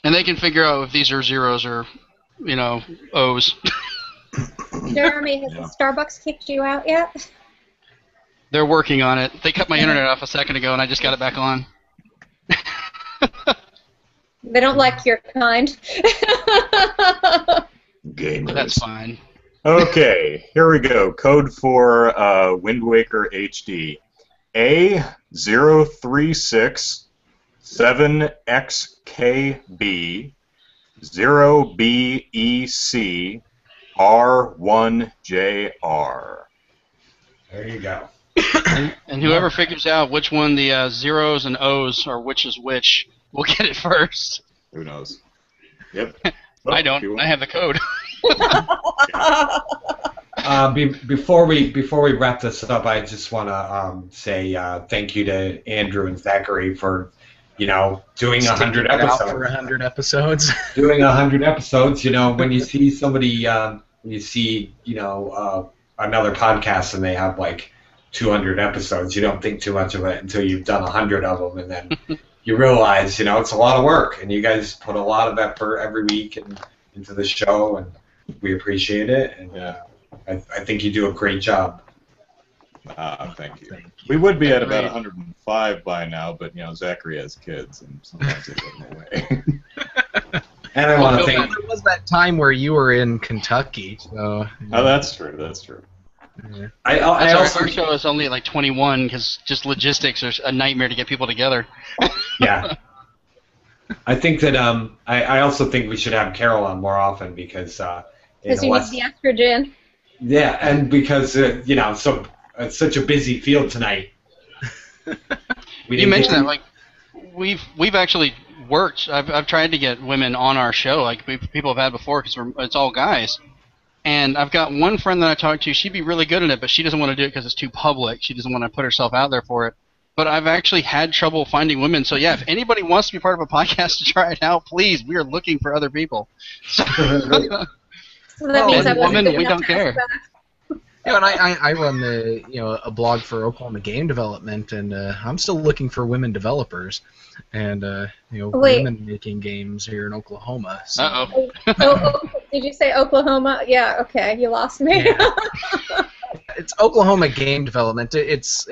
And they can figure out if these are zeros or, O's. Jeremy, has the Starbucks kicked you out yet? They're working on it. They cut my internet off a second ago, and I just got it back on. They don't like your kind. Gamers. That's fine. Okay, here we go. Code for Wind Waker HD. A036-7XKB 0BEC-R1JR. There you go. And whoever figures out which one the zeros and O's are which is which will get it first. Who knows? Yep. I don't. I have the code. Before we wrap this up, I just want to say thank you to Andrew and Zachary for, doing 100 episodes. For 100 episodes. Doing 100 episodes, when you see somebody, another podcast and they have like 200 episodes, you don't think too much of it until you've done 100 of them, and then you realize, it's a lot of work, and you guys put a lot of effort every week into the show, and we appreciate it, and I think you do a great job. Thank you. We would be at about 105 by now, but Zachary has kids, and sometimes they get in the way. And I want to thank. There was that time where you were in Kentucky, so. Oh, that's true. That's true. Yeah. Our show is only like 21 because just logistics are a nightmare to get people together. Yeah. I think that I also think we should have Carol on more often because Because you need the estrogen. Yeah, and because so it's such a busy field tonight. You mentioned that, like we've actually worked. I've tried to get women on our show, like people have had before, because it's all guys. And I've got one friend that I talked to. She'd be really good at it, but she doesn't want to do it because it's too public. She doesn't want to put herself out there for it. But I've actually had trouble finding women. So yeah, if anybody wants to be part of a podcast to try it out, please. We are looking for other people. So that means I wasn't women, good we enough don't to care. ask that. And I run a blog for Oklahoma Game Development, and I'm still looking for women developers, and Wait. women making games here in Oklahoma. So. Uh-oh. Oh, did you say Oklahoma? Yeah. Okay, you lost me. Yeah. It's Oklahoma Game Development. There's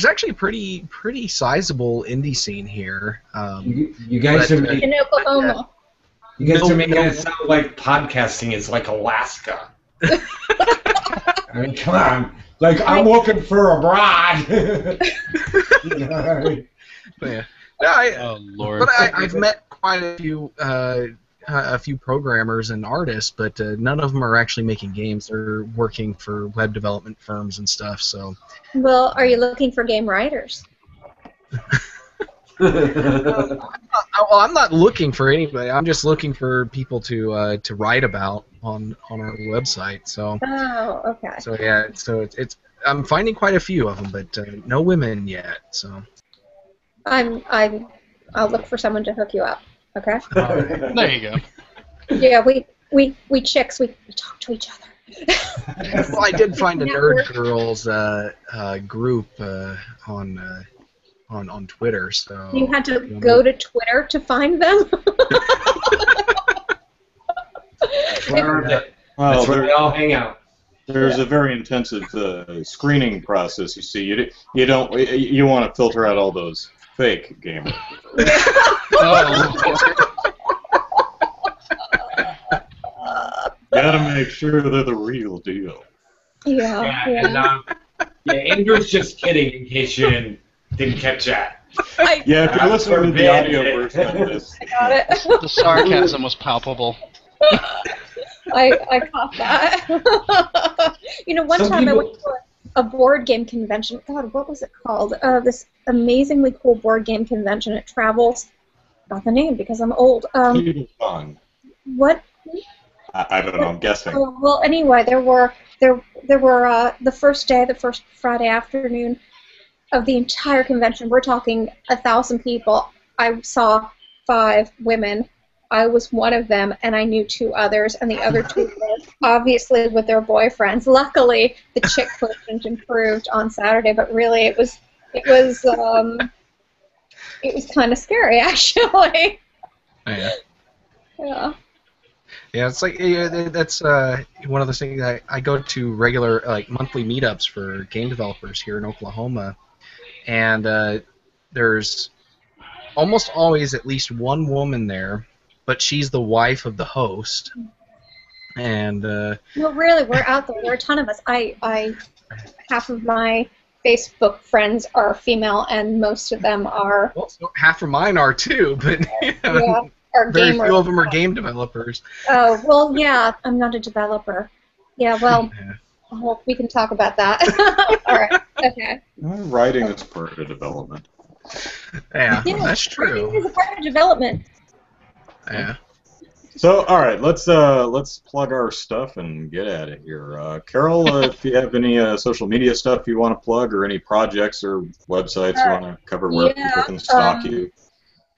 actually a pretty sizable indie scene here. You guys are In Oklahoma. making it sound like podcasting is like Alaska. I mean, come on. Like, I'm looking for a bride. But yeah. No, Oh Lord. but I've met quite a few a few programmers and artists, but none of them are actually making games. They're working for web development firms and stuff. So. Well, are you looking for game writers? I'm not looking for anybody. I'm just looking for people to write about on our website. So. Oh, okay. So yeah. So it's I'm finding quite a few of them, but no women yet. So. I'll look for someone to hook you up. Okay. There you go. Yeah, we chicks we talk to each other. Well, I did find a Nerd Girls group on Twitter. So. You had to go to Twitter to find them. That's where they all hang out. There's a very intensive screening process. You see, you want to filter out all those fake gamers. Gotta make sure they're the real deal. Yeah. And, Andrew's just kidding in case you didn't catch that. Yeah, if you're listening to the audio version of this. I got it. The sarcasm was palpable. I caught that. One time I went to a board game convention. God, what was it called? This amazingly cool board game convention at Travels. Not the name because I'm old. What? I don't know. I'm guessing. Well, anyway, there were the first day, the first Friday afternoon of the entire convention. We're talking 1,000 people. I saw 5 women. I was one of them, and I knew 2 others, and the other 2 were obviously with their boyfriends. Luckily, the chick quotient improved on Saturday, but really, it was kind of scary, actually. Yeah. Yeah. Yeah, it's like that's one of those things. I go to regular monthly meetups for game developers here in Oklahoma, and there's almost always at least one woman there, but she's the wife of the host. And no, really, we're out there. There are a ton of us. I half of my Facebook friends are female, and most of them are. Well, so half of mine are too, but yeah. Very few of them are game developers. Oh, well, yeah, I'm not a developer. Yeah, well, we can talk about that. All right, okay. Writing is part of development. Yeah, that's true. Writing is a part of development. Yeah. So, all right, let's plug our stuff and get at it here. Carol, if you have any social media stuff you want to plug, or any projects or websites you want to cover where people can stalk you.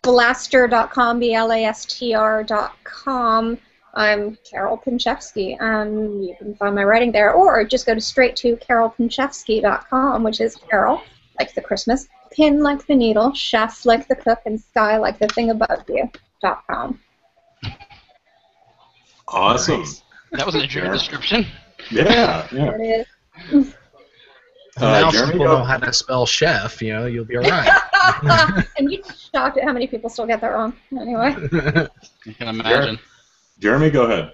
Blastr.com, BLASTR.com. I'm Carol Pinchevsky, and you can find my writing there, or just go straight to carolpinchevsky.com, which is Carol, like the Christmas, pin like the needle, chef like the cook, and sky like the thing above you.com. Awesome. Nice. That was an accurate description. Yeah. There it is. Now Jeremy, people know how to spell chef, you'll be all right. And you'd be shocked at how many people still get that wrong. Anyway. You can imagine. Jeremy, go ahead.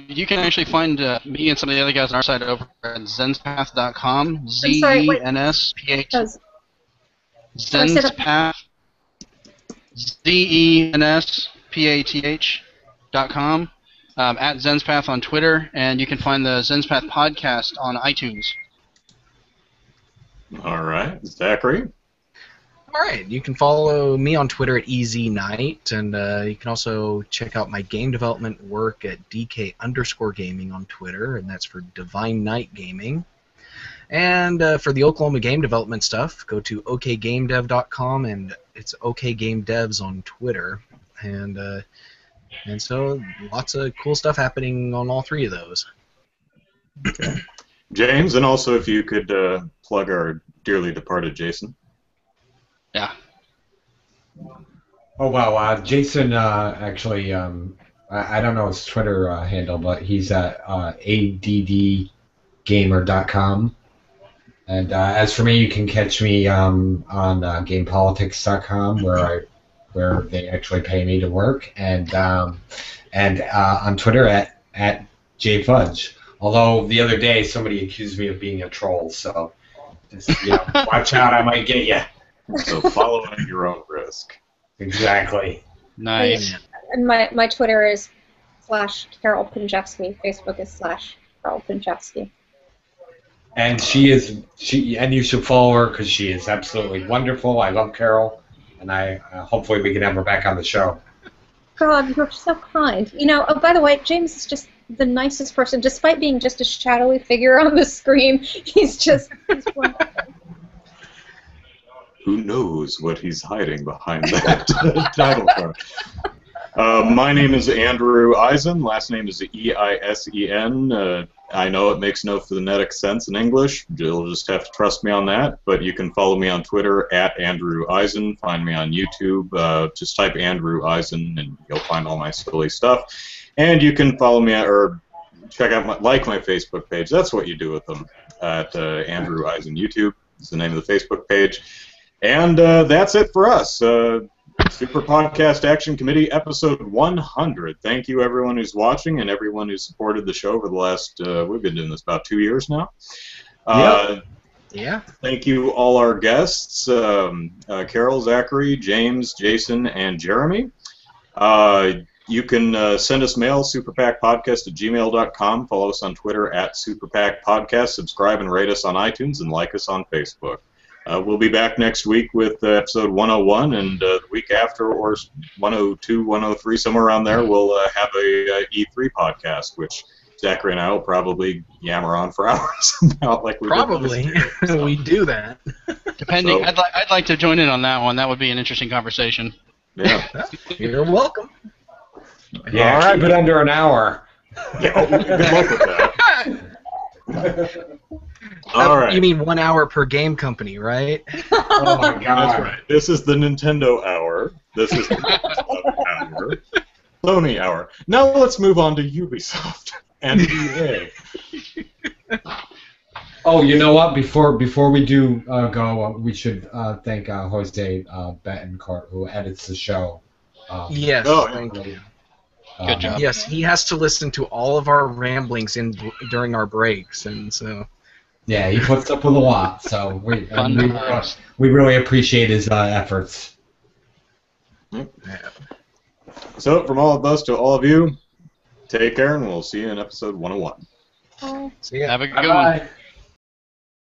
You can actually find me and some of the other guys on our site over at zenspath.com. ZENSPH. Zenspath. ZENSPATH.com. At Zenspath on Twitter, and you can find the Zenspath podcast on iTunes. All right, Zachary. All right, you can follow me on Twitter at EZKnight, and you can also check out my game development work at DK_gaming on Twitter, and that's for Divine Knight Gaming. And for the Oklahoma game development stuff, go to okgamedev.com, and it's okgamedevs on Twitter, and so lots of cool stuff happening on all 3 of those. Okay. James, and also if you could plug our dearly departed Jason. Yeah. Oh, wow. Jason, actually, I don't know his Twitter handle, but he's at addgamer.com. And as for me, you can catch me on gamepolitics.com, where they actually pay me to work, and on Twitter at jfudge. Although the other day somebody accused me of being a troll, so just watch out, I might get you. So follow at your own risk. Exactly. Nice. And my Twitter is /Carol Pinchevsky. Facebook is /Carol Pinchevsky. And and you should follow her because she is absolutely wonderful. I love Carol, and I hopefully we can have her back on the show. God, you're so kind. Oh, by the way, James is just the nicest person. Despite being just a shadowy figure on the screen, he's wonderful. Who knows what he's hiding behind that title card? My name is Andrew Eisen. Last name is Eisen. I know it makes no phonetic sense in English. You'll just have to trust me on that. But you can follow me on Twitter @Andrew Eisen. Find me on YouTube. Just type Andrew Eisen, and you'll find all my silly stuff. And you can follow me or check out my Facebook page. That's what you do with them at Andrew Eisen YouTube. Is the name of the Facebook page. And that's it for us. Super Podcast Action Committee, episode 100. Thank you, everyone who's watching and everyone who's supported the show over the last, we've been doing this about 2 years now. Yeah. Thank you, all our guests, Carol, Zachary, James, Jason, and Jeremy. You can send us mail, superpacpodcast@gmail.com. Follow us on Twitter @superpacpodcast. Subscribe and rate us on iTunes, and like us on Facebook. We'll be back next week with episode 101, and the week after, or 102, 103, somewhere around there, we'll have a E3 podcast, which Zachary and I will probably yammer on for hours about, like we Probably. We do that. Depending, I'd like to join in on that one. That would be an interesting conversation. Yeah. You're welcome. Yeah, All right. keep it under an hour. Yeah, good luck with that. All right. You mean 1 hour per game company, right? Oh my God. That's right. This is the Nintendo Hour. This is the Microsoft Hour. Sony Hour. Now let's move on to Ubisoft and EA. Oh, you know what? Before we do go, we should thank Jose Betancourt, who edits the show. Yes, Oh, yeah. thank you. Good job. Yes, he has to listen to all of our ramblings during our breaks, and so. Yeah, he puts up with a lot, so we times. really appreciate his efforts. So, from all of us to all of you, take care, and we'll see you in episode 101. See ya. Have a good one. Bye-bye.